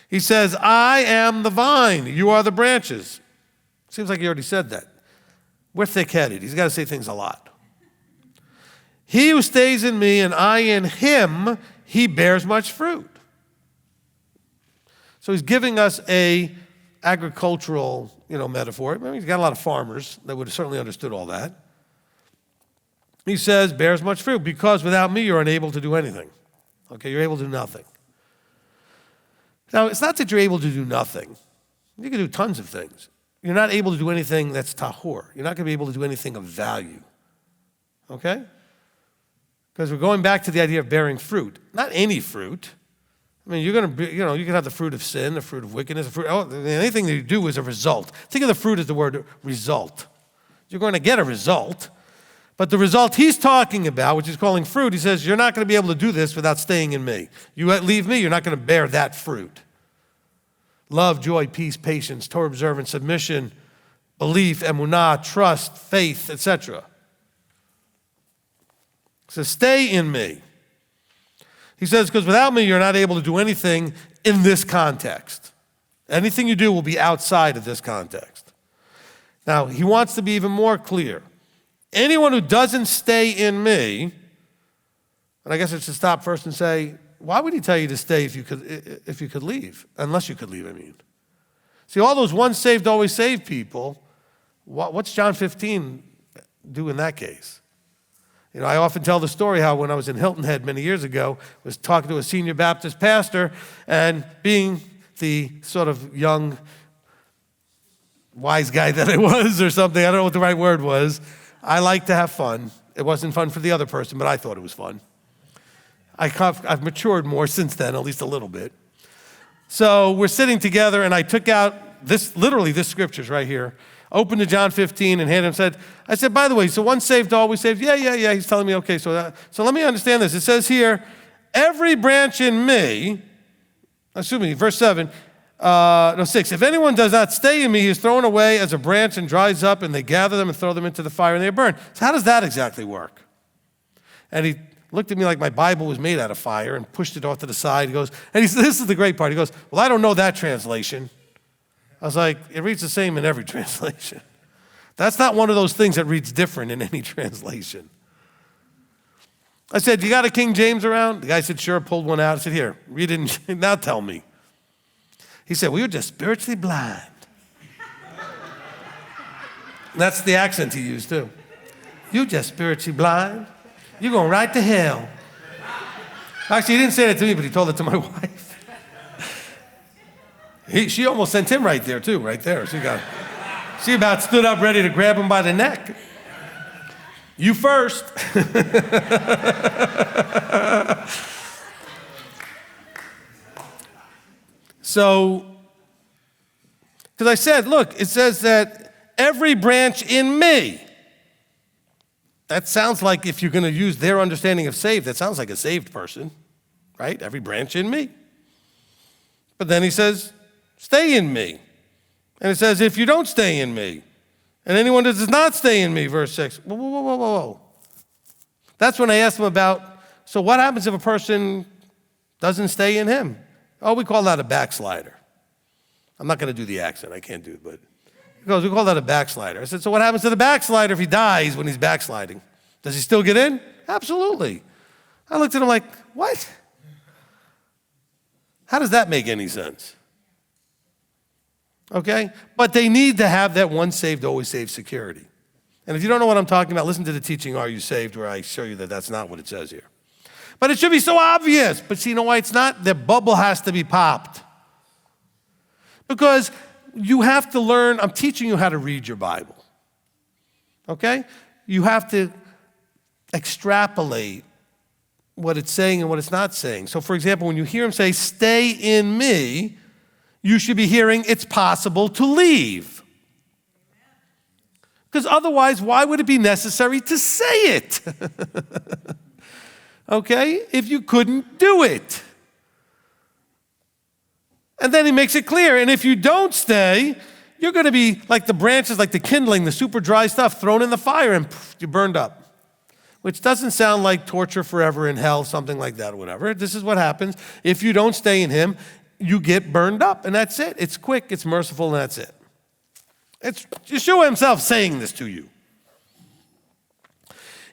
He says, I am the vine, you are the branches. Seems like he already said that. We're thick-headed. He's got to say things a lot. He who stays in me and I in him, he bears much fruit. So he's giving us a agricultural, metaphor. I mean, he's got a lot of farmers that would have certainly understood all that. He says, bears much fruit, because without me you're unable to do anything. Okay, you're able to do nothing. Now, it's not that you're able to do nothing. You can do tons of things. You're not able to do anything that's tahor. You're not going to be able to do anything of value. Okay? Because we're going back to the idea of bearing fruit. Not any fruit. I mean, you're going to, you can have the fruit of sin, the fruit of wickedness, anything that you do is a result. Think of the fruit as the word result. You're going to get a result. But the result he's talking about, which he's calling fruit, he says, you're not going to be able to do this without staying in me. You leave me, you're not going to bear that fruit. Love, joy, peace, patience, Torah observance, submission, belief, emunah, trust, faith, etc. So stay in me. He says, because without me, you're not able to do anything in this context. Anything you do will be outside of this context. Now, he wants to be even more clear. Anyone who doesn't stay in me, and I guess I should stop first and say, why would he tell you to stay if you could leave? Unless you could leave, I mean. See, all those once saved, always saved people, what's John 15 do in that case? I often tell the story how when I was in Hilton Head many years ago, was talking to a senior Baptist pastor, and being the sort of young, wise guy that I was or something, I don't know what the right word was, I like to have fun. It wasn't fun for the other person, but I thought it was fun. I've matured more since then, at least a little bit. So we're sitting together, and I took out this scriptures right here, opened to John 15, and handed him, I said, by the way, so once saved, always saved? Yeah. He's telling me, okay, so let me understand this. It says here, every branch in me, verse 7, 6. If anyone does not stay in me, he is thrown away as a branch and dries up, and they gather them and throw them into the fire, and they are burned. So how does that exactly work? And he looked at me like my Bible was made out of fire and pushed it off to the side. He goes, and he said, this is the great part. He goes, well, I don't know that translation. I was like, it reads the same in every translation. That's not one of those things that reads different in any translation. I said, you got a King James around? The guy said, sure, pulled one out. I said, here, read it, now tell me. He said, we were just spiritually blind. That's the accent he used, too. You just spiritually blind. You're going right to hell. Actually, he didn't say that to me, but he told it to my wife. She almost sent him right there, too, right there. She about stood up ready to grab him by the neck. You first. So, because I said, look, it says that every branch in me. That sounds like, if you're going to use their understanding of saved, that sounds like a saved person, right? Every branch in me. But then he says, stay in me. And it says, if you don't stay in me, and anyone that does not stay in me, verse 6. Whoa. That's when I asked him about, so what happens if a person doesn't stay in him? Oh, we call that a backslider. I'm not going to do the accent. I can't do it, but he goes, we call that a backslider. I said, so what happens to the backslider if he dies when he's backsliding? Does he still get in? Absolutely. I looked at him like, what? How does that make any sense? Okay? But they need to have that once saved, always saved security. And if you don't know what I'm talking about, listen to the teaching, Are You Saved, where I show you that that's not what it says here. But it should be so obvious. But see, you know why it's not? The bubble has to be popped. Because you have to learn, I'm teaching you how to read your Bible. Okay? You have to extrapolate what it's saying and what it's not saying. So for example, when you hear him say, stay in me, you should be hearing it's possible to leave. Because otherwise, why would it be necessary to say it? Okay? If you couldn't do it. And then he makes it clear, and if you don't stay, you're going to be like the branches, like the kindling, the super dry stuff thrown in the fire, and you're burned up. Which doesn't sound like torture forever in hell, something like that or whatever. This is what happens. If you don't stay in him, you get burned up, and that's it. It's quick, it's merciful, and that's it. It's Yeshua himself saying this to you.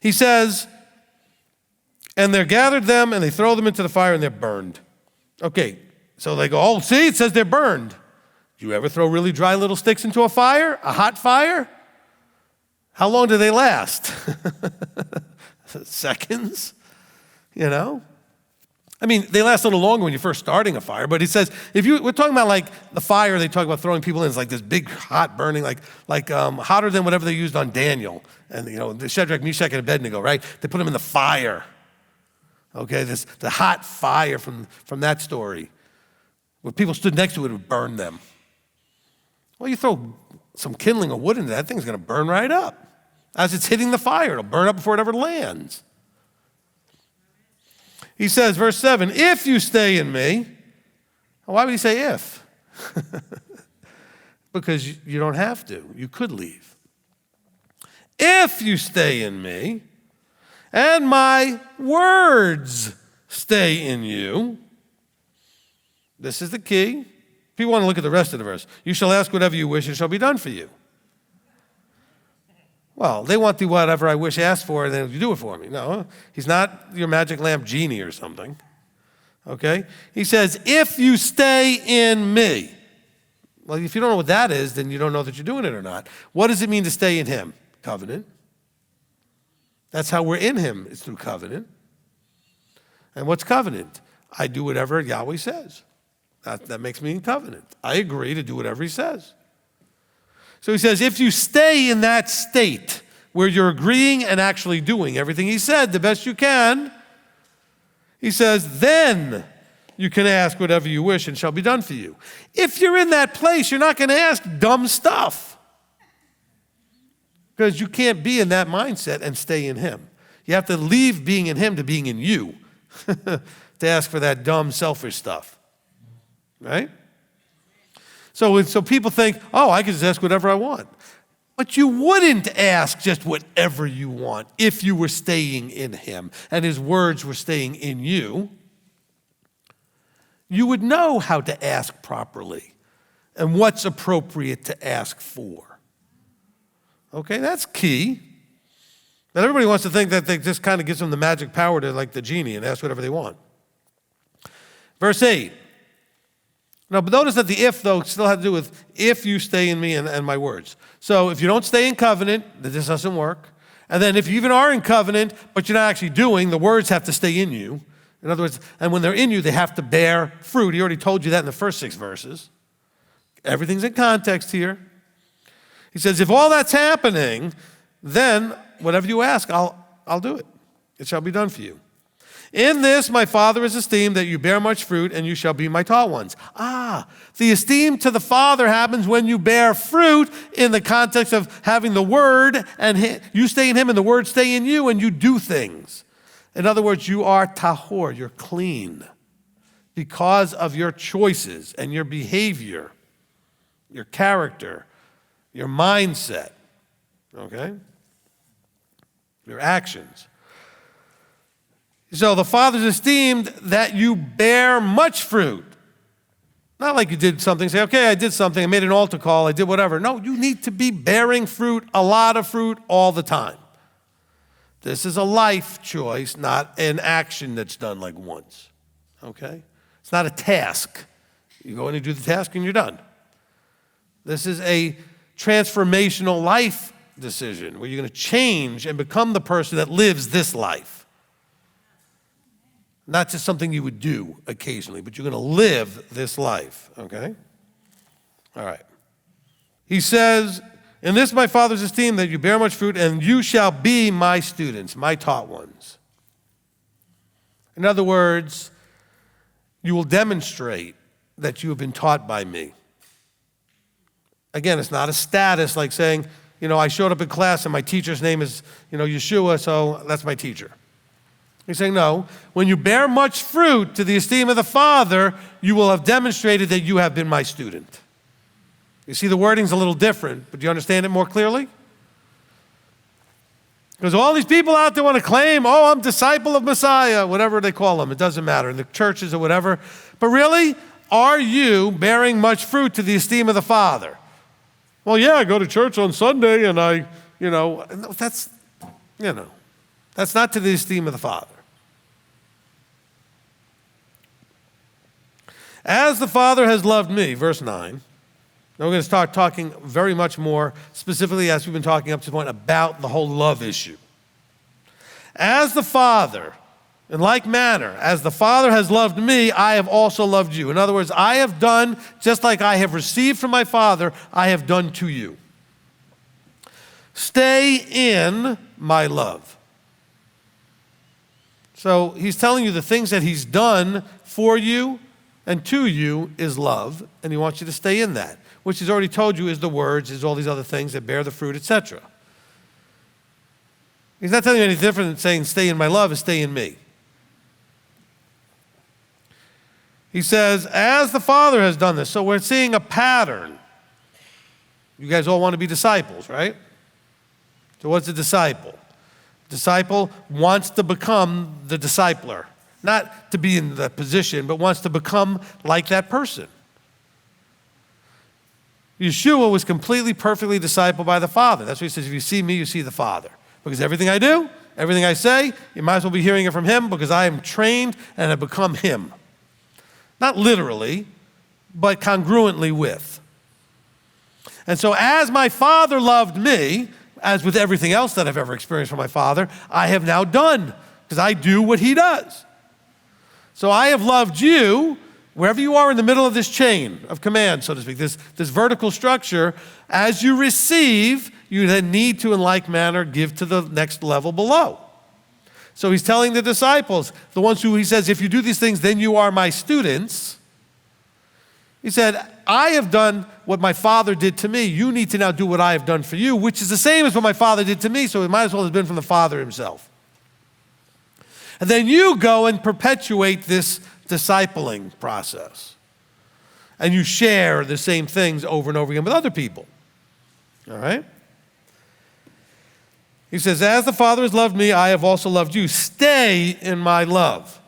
He says, and they're gathered them, and they throw them into the fire, and they're burned. Okay, so they go, oh, see, it says they're burned. Do you ever throw really dry little sticks into a fire, a hot fire? How long do they last? Seconds, you know? I mean, they last a little longer when you're first starting a fire, but he says, we're talking about like the fire they talk about throwing people in, it's like this big hot burning, like hotter than whatever they used on Daniel. And you know, the Shadrach, Meshach, and Abednego, right? They put them in the fire. Okay, the hot fire from that story. When people stood next to it would burn them. Well, you throw some kindling of wood into that thing's gonna burn right up. As it's hitting the fire, it'll burn up before it ever lands. He says, verse 7, if you stay in me, why would he say if? Because you don't have to. You could leave. If you stay in me, and my words stay in you, this is the key. If you want to look at the rest of the verse, you shall ask whatever you wish, and it shall be done for you. Well, they want the whatever I wish asked for, and then you do it for me. No, he's not your magic lamp genie or something. Okay? He says, if you stay in me. Well, if you don't know what that is, then you don't know that you're doing it or not. What does it mean to stay in him? Covenant. That's how we're in him, it's through covenant. And what's covenant? I do whatever Yahweh says. That makes me in covenant. I agree to do whatever he says. So he says, if you stay in that state where you're agreeing and actually doing everything he said the best you can, he says, then you can ask whatever you wish and shall be done for you. If you're in that place, you're not going to ask dumb stuff because you can't be in that mindset and stay in him. You have to leave being in him to being in you. to ask for that dumb, selfish stuff, right? So people think, oh, I can just ask whatever I want. But you wouldn't ask just whatever you want if you were staying in him and his words were staying in you. You would know how to ask properly and what's appropriate to ask for. Okay, that's key. And everybody wants to think that they just kind of gives them the magic power to like the genie and ask whatever they want. Verse 8. Now, but notice that the if, though, still had to do with if you stay in me and my words. So if you don't stay in covenant, this doesn't work. And then if you even are in covenant, but you're not actually doing, the words have to stay in you. In other words, and when they're in you, they have to bear fruit. He already told you that in the first 6 verses. Everything's in context here. He says, if all that's happening, then whatever you ask, I'll do it. It shall be done for you. In this, my Father is esteemed, that you bear much fruit, and you shall be my taught ones. The esteem to the Father happens when you bear fruit in the context of having the Word, and you stay in Him, and the Word stay in you, and you do things. In other words, you are tahor, you're clean, because of your choices and your behavior, your character, your mindset, okay? Your actions. So the Father's esteemed that you bear much fruit. Not like you did something, say, okay, I did something, I made an altar call, I did whatever. No, you need to be bearing fruit, a lot of fruit, all the time. This is a life choice, not an action that's done like once, okay? It's not a task. You go in and do the task and you're done. This is a transformational life decision where you're going to change and become the person that lives this life. Not just something you would do occasionally, but you're going to live this life, okay? All right. He says, in this my Father's esteem, that you bear much fruit, and you shall be my students, my taught ones. In other words, you will demonstrate that you have been taught by me. Again, it's not a status like saying, I showed up in class and my teacher's name is, Yeshua, so that's my teacher. He's saying, no, when you bear much fruit to the esteem of the Father, you will have demonstrated that you have been my student. You see, the wording's a little different, but do you understand it more clearly? Because all these people out there want to claim, I'm disciple of Messiah, whatever they call them. It doesn't matter, in the churches or whatever. But really, are you bearing much fruit to the esteem of the Father? Well, yeah, I go to church on Sunday and that's not to the esteem of the Father. As the Father has loved me, verse 9. Now we're going to start talking very much more specifically, as we've been talking up to the point, about the whole love issue. As the Father, in like manner, as the Father has loved me, I have also loved you. In other words, I have done, just like I have received from my Father, I have done to you. Stay in my love. So he's telling you the things that he's done for you and to you is love, and he wants you to stay in that, which he's already told you is the words, is all these other things that bear the fruit, etc. He's not telling you any different than saying stay in my love is stay in me. He says, as the Father has done this. So we're seeing a pattern. You guys all want to be disciples, right? So what's a disciple? Disciple wants to become the discipler. Not to be in that position, but wants to become like that person. Yeshua was completely, perfectly discipled by the Father. That's what he says, if you see me, you see the Father. Because everything I do, everything I say, you might as well be hearing it from him because I am trained and have become him. Not literally, but congruently with. And so as my Father loved me, as with everything else that I've ever experienced from my Father, I have now done, because I do what he does. So I have loved you, wherever you are in the middle of this chain of command, so to speak, this vertical structure, as you receive, you then need to, in like manner, give to the next level below. So he's telling the disciples, the ones who he says, if you do these things, then you are my students. He said, I have done what my Father did to me. You need to now do what I have done for you, which is the same as what my Father did to me, so it might as well have been from the Father himself. And then you go and perpetuate this discipling process. And you share the same things over and over again with other people. All right? He says, as the Father has loved me, I have also loved you. Stay in my love.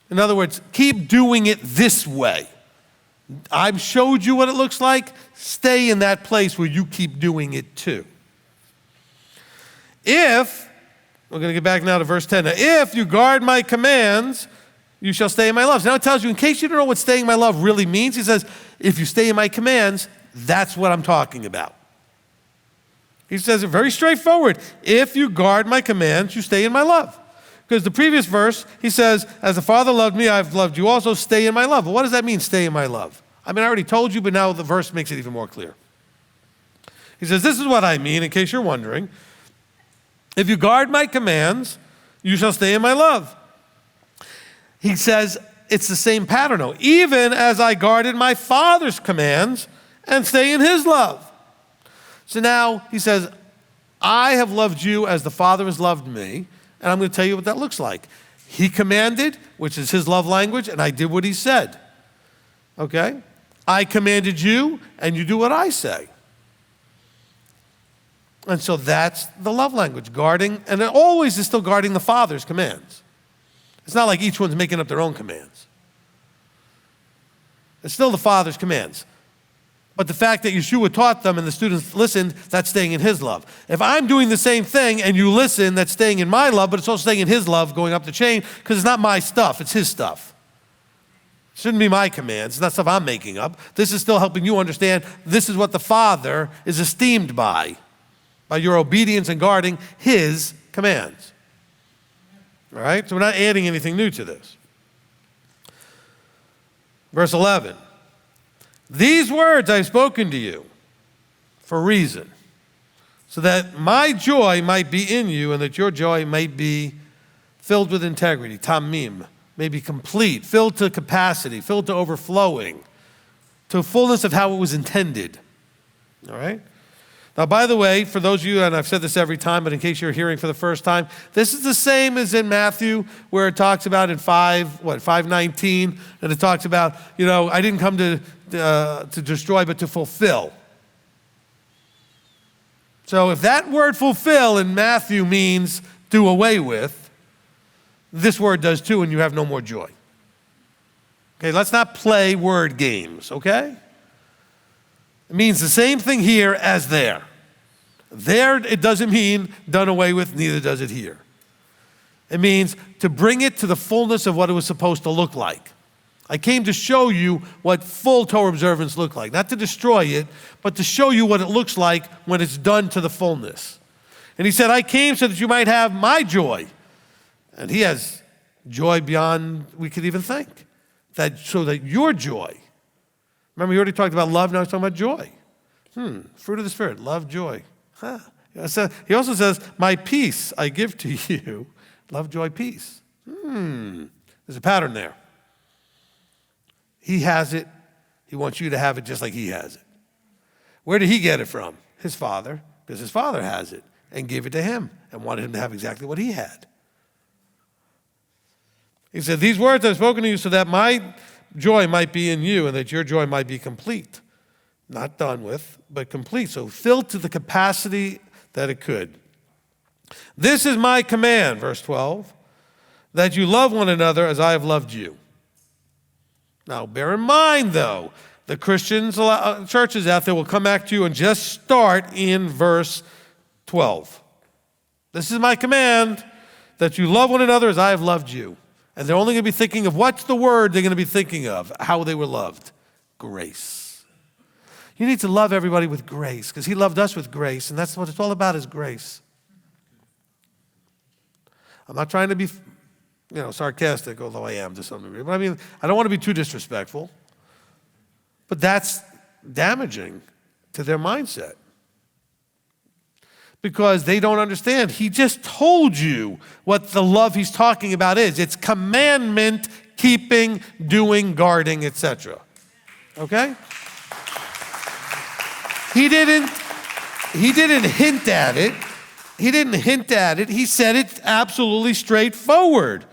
In other words, keep doing it this way. I've showed you what it looks like. Stay in that place where you keep doing it too. If, we're going to get back now to verse 10. Now, if you guard my commands, you shall stay in my love. So now it tells you, in case you don't know what staying in my love really means, he says, if you stay in my commands, that's what I'm talking about. He says it very straightforward. If you guard my commands, you stay in my love. Because the previous verse, he says, as the Father loved me, I've loved you also, stay in my love. Well, what does that mean, stay in my love? I mean, I already told you, but now the verse makes it even more clear. He says, this is what I mean, in case you're wondering. If you guard my commands, you shall stay in my love. He says, it's the same pattern, though. Even as I guarded my Father's commands and stay in his love. So now he says, I have loved you as the Father has loved me, and I'm going to tell you what that looks like. He commanded, which is his love language, and I did what he said. Okay? I commanded you, and you do what I say. And so that's the love language, guarding, and it always is still guarding the Father's commands. It's not like each one's making up their own commands. It's still the Father's commands. But the fact that Yeshua taught them and the students listened, that's staying in his love. If I'm doing the same thing and you listen, that's staying in my love, but it's also staying in his love going up the chain because it's not my stuff, it's his stuff. It shouldn't be my commands. It's not stuff I'm making up. This is still helping you understand this is what the Father is esteemed by your obedience and guarding his commands. All right? So we're not adding anything new to this. Verse 11. These words I've spoken to you for a reason, so that my joy might be in you and that your joy might be filled with integrity, tamim, may be complete, filled to capacity, filled to overflowing, to fullness of how it was intended. All right? Now, by the way, for those of you, and I've said this every time, but in case you're hearing for the first time, this is the same as in Matthew, where it talks about in 5:19, and it talks about, I didn't come to destroy, but to fulfill. So if that word fulfill in Matthew means do away with, this word does too, and you have no more joy. Okay, let's not play word games, okay? It means the same thing here as there. There, it doesn't mean done away with, neither does it here. It means to bring it to the fullness of what it was supposed to look like. I came to show you what full Torah observance looked like. Not to destroy it, but to show you what it looks like when it's done to the fullness. And he said, I came so that you might have my joy. And he has joy beyond we could even think. So that your joy. Remember, we already talked about love, now he's talking about joy. Fruit of the Spirit, love, joy. He also says, my peace I give to you. Love, joy, peace. There's a pattern there. He has it. He wants you to have it just like he has it. Where did he get it from? His Father, because his Father has it and gave it to him and wanted him to have exactly what he had. He said, these words I've spoken to you so that my joy might be in you and that your joy might be complete. Not done with, but complete. So filled to the capacity that it could. This is my command, verse 12, that you love one another as I have loved you. Now, bear in mind, though, the Christians, churches out there will come back to you and just start in verse 12. This is my command, that you love one another as I have loved you. And they're only going to be thinking of what's the word they're going to be thinking of, how they were loved. Grace. You need to love everybody with grace because he loved us with grace, and that's what it's all about is grace. I'm not trying to be, sarcastic, although I am to some degree. But I don't want to be too disrespectful. But that's damaging to their mindset because they don't understand. He just told you what the love he's talking about is. It's commandment, keeping, doing, guarding, etc. Okay? He didn't hint at it. he didn't hint at it. He said it absolutely straightforward.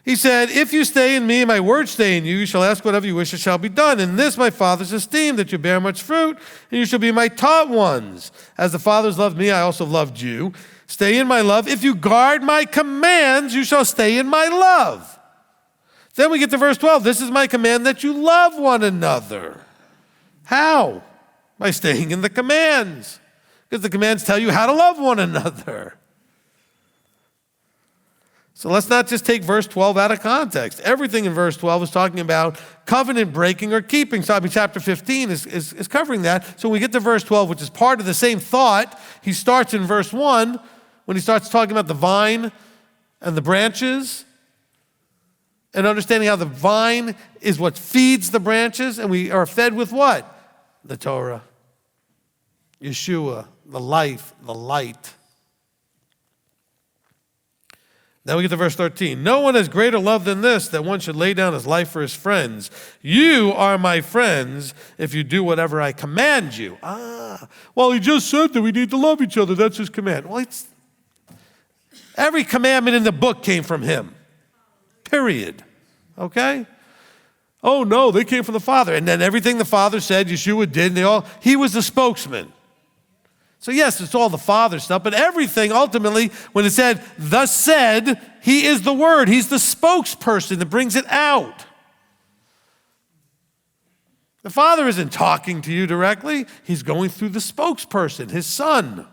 He said, if you stay in me and my words stay in you, you shall ask whatever you wish, it shall be done. And this my Father's esteem, that you bear much fruit, and you shall be my taught ones. As the Father's loved me, I also loved you. Stay in my love. If you guard my commands, you shall stay in my love. Then we get to verse 12. This is my command, that you love one another. How? By staying in the commands. Because the commands tell you how to love one another. So let's not just take verse 12 out of context. Everything in verse 12 is talking about covenant breaking or keeping. So chapter 15 is covering that. So when we get to verse 12, which is part of the same thought, he starts in verse 1 when he starts talking about the vine and the branches and understanding how the vine is what feeds the branches, and we are fed with what? The Torah, Yeshua, the life, the light. Now we get to verse 13. No one has greater love than this, that one should lay down his life for his friends. You are my friends if you do whatever I command you. Well, he just said that we need to love each other. That's his command. Well, every commandment in the book came from him. Period. Okay? Oh, no, they came from the Father. And then everything the Father said, Yeshua did, he was the spokesman. So yes, it's all the Father stuff, but everything ultimately, when it said, thus said, he is the Word. He's the spokesperson that brings it out. The Father isn't talking to you directly. He's going through the spokesperson, his Son.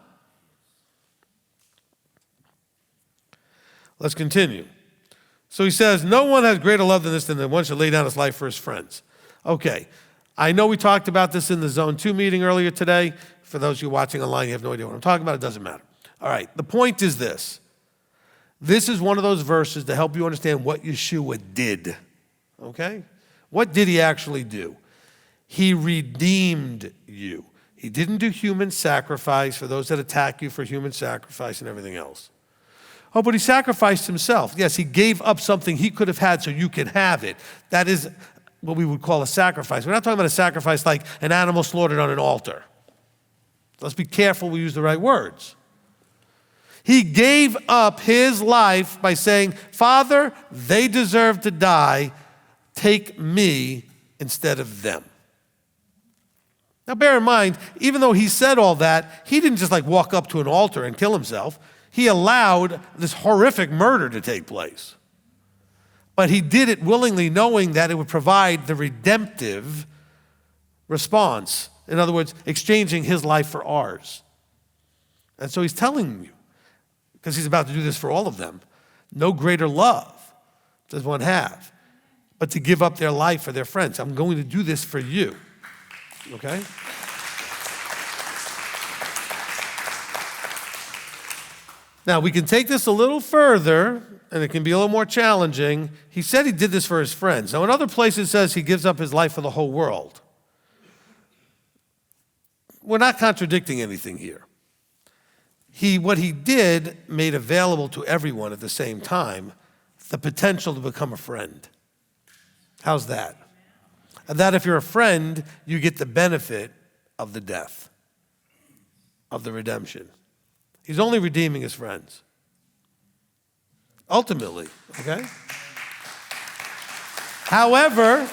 Let's continue. So he says, no one has greater love than this, than that one should lay down his life for his friends. Okay, I know we talked about this in the Zone 2 meeting earlier today. For those of you watching online, you have no idea what I'm talking about. It doesn't matter. All right, the point is this. This is one of those verses to help you understand what Yeshua did. Okay? What did he actually do? He redeemed you. He didn't do human sacrifice for those that attack you for human sacrifice and everything else. Oh, but he sacrificed himself. Yes, he gave up something he could have had so you can have it. That is what we would call a sacrifice. We're not talking about a sacrifice like an animal slaughtered on an altar. Let's be careful we use the right words. He gave up his life by saying, Father, they deserve to die. Take me instead of them. Now bear in mind, even though he said all that, he didn't just like walk up to an altar and kill himself. He allowed this horrific murder to take place. But he did it willingly, knowing that it would provide the redemptive response. In other words, exchanging his life for ours. And so he's telling you, because he's about to do this for all of them, no greater love does one have, but to give up their life for their friends. I'm going to do this for you. Okay? Now, we can take this a little further, and it can be a little more challenging. He said he did this for his friends. Now, in other places it says he gives up his life for the whole world. We're not contradicting anything here. What he did made available to everyone at the same time the potential to become a friend. How's that? And that if you're a friend, you get the benefit of the death, of the redemption. He's only redeeming his friends. Ultimately, okay? However,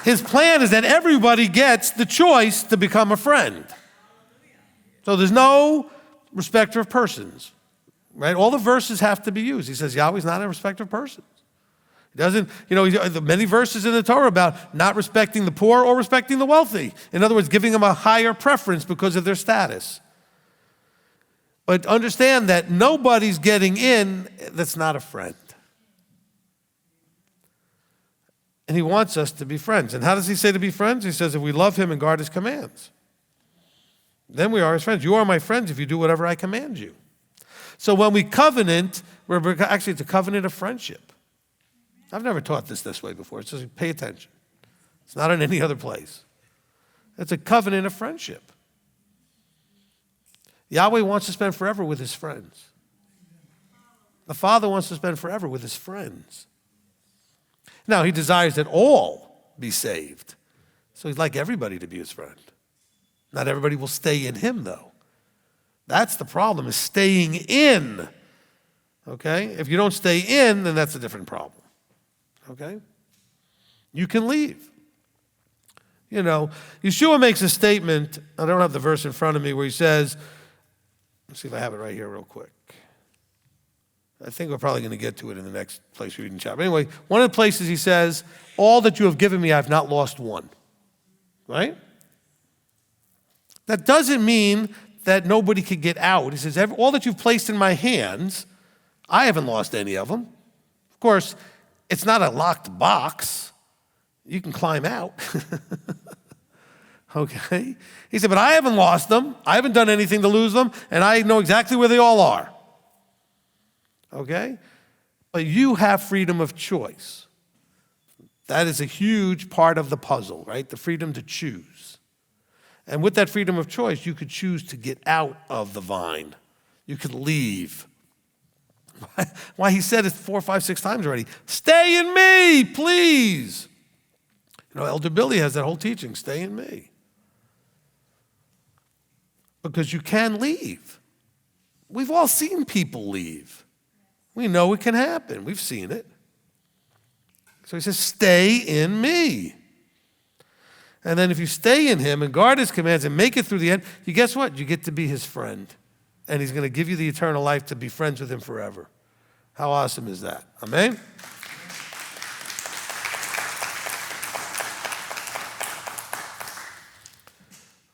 his plan is that everybody gets the choice to become a friend. So there's no respecter of persons, right? All the verses have to be used. He says Yahweh's not a respecter of persons. He doesn't, many verses in the Torah about not respecting the poor or respecting the wealthy. In other words, giving them a higher preference because of their status. But understand that nobody's getting in that's not a friend. And he wants us to be friends. And how does he say to be friends? He says, if we love him and guard his commands, then we are his friends. You are my friends if you do whatever I command you. So when we covenant, actually it's a covenant of friendship. I've never taught this way before. It's just pay attention. It's not in any other place. It's a covenant of friendship. Yahweh wants to spend forever with his friends. The Father wants to spend forever with his friends. Now, he desires that all be saved. So he'd like everybody to be his friend. Not everybody will stay in him, though. That's the problem, is staying in. Okay? If you don't stay in, then that's a different problem. Okay? You can leave. You know, Yeshua makes a statement, I don't have the verse in front of me, where he says, let's see if I have it right here real quick. I think we're probably going to get to it in the next place we read in chapter. Anyway, one of the places he says, all that you have given me, I have not lost one. Right? That doesn't mean that nobody could get out. He says, all that you've placed in my hands, I haven't lost any of them. Of course, it's not a locked box. You can climb out. Okay? He said, but I haven't lost them. I haven't done anything to lose them, and I know exactly where they all are. Okay? But you have freedom of choice. That is a huge part of the puzzle, right? The freedom to choose. And with that freedom of choice, you could choose to get out of the vine. You could leave. Why he said it 4, 5, 6 times already. Stay in me, please. You know, Elder Billy has that whole teaching, stay in me. Because you can leave. We've all seen people leave. We know it can happen. We've seen it. So he says, stay in me. And then if you stay in him and guard his commands and make it through the end, you guess what? You get to be his friend. And he's going to give you the eternal life to be friends with him forever. How awesome is that? Amen?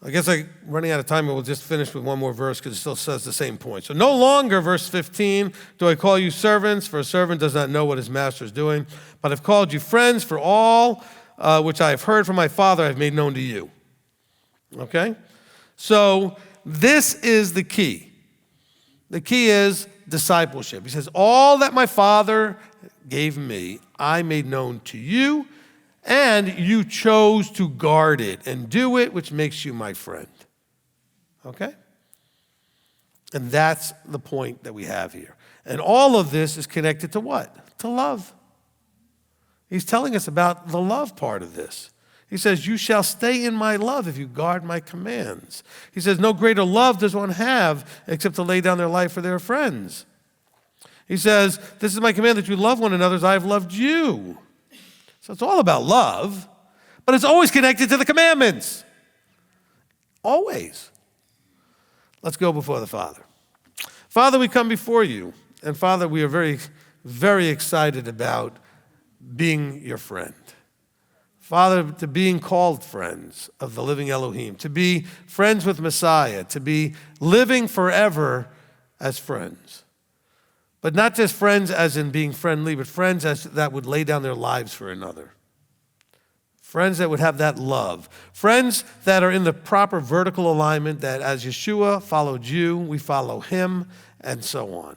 I guess I'm running out of time, but we'll just finish with one more verse because it still says the same point. So no longer, verse 15, do I call you servants, for a servant does not know what his master is doing, but I've called you friends, for all which I have heard from my Father I have made known to you. Okay? So this is the key. The key is discipleship. He says, all that my Father gave me, I made known to you, and you chose to guard it and do it, which makes you my friend. Okay? And that's the point that we have here. And all of this is connected to what? To love. He's telling us about the love part of this. He says, you shall stay in my love if you guard my commands. He says, no greater love does one have except to lay down their life for their friends. He says, this is my command, that you love one another as I have loved you. So it's all about love, but it's always connected to the commandments. Always. Let's go before the Father. Father, we come before you. And Father, we are very, very excited about being your friend. Father, to being called friends of the living Elohim, to be friends with Messiah, to be living forever as friends. But not just friends as in being friendly, but friends as that would lay down their lives for another. Friends that would have that love. Friends that are in the proper vertical alignment, that as Yeshua followed you, we follow him, and so on.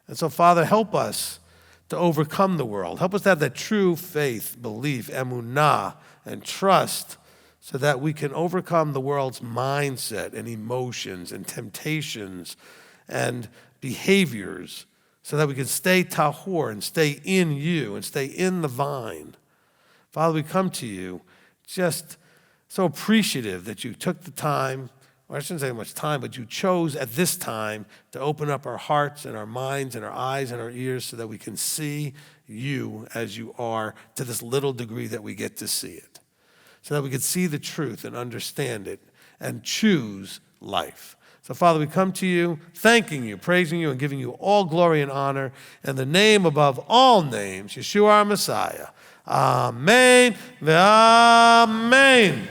And so, Father, help us to overcome the world. Help us to have that true faith, belief, emunah, and trust, so that we can overcome the world's mindset and emotions and temptations and behaviors, so that we can stay tahor and stay in you and stay in the vine. Father, we come to you just so appreciative that you took the time, or I shouldn't say much time, but you chose at this time to open up our hearts and our minds and our eyes and our ears so that we can see you as you are, to this little degree that we get to see it, so that we can see the truth and understand it and choose life. So, Father, we come to you thanking you, praising you, and giving you all glory and honor in the name above all names, Yeshua our Messiah. Amen. Amen.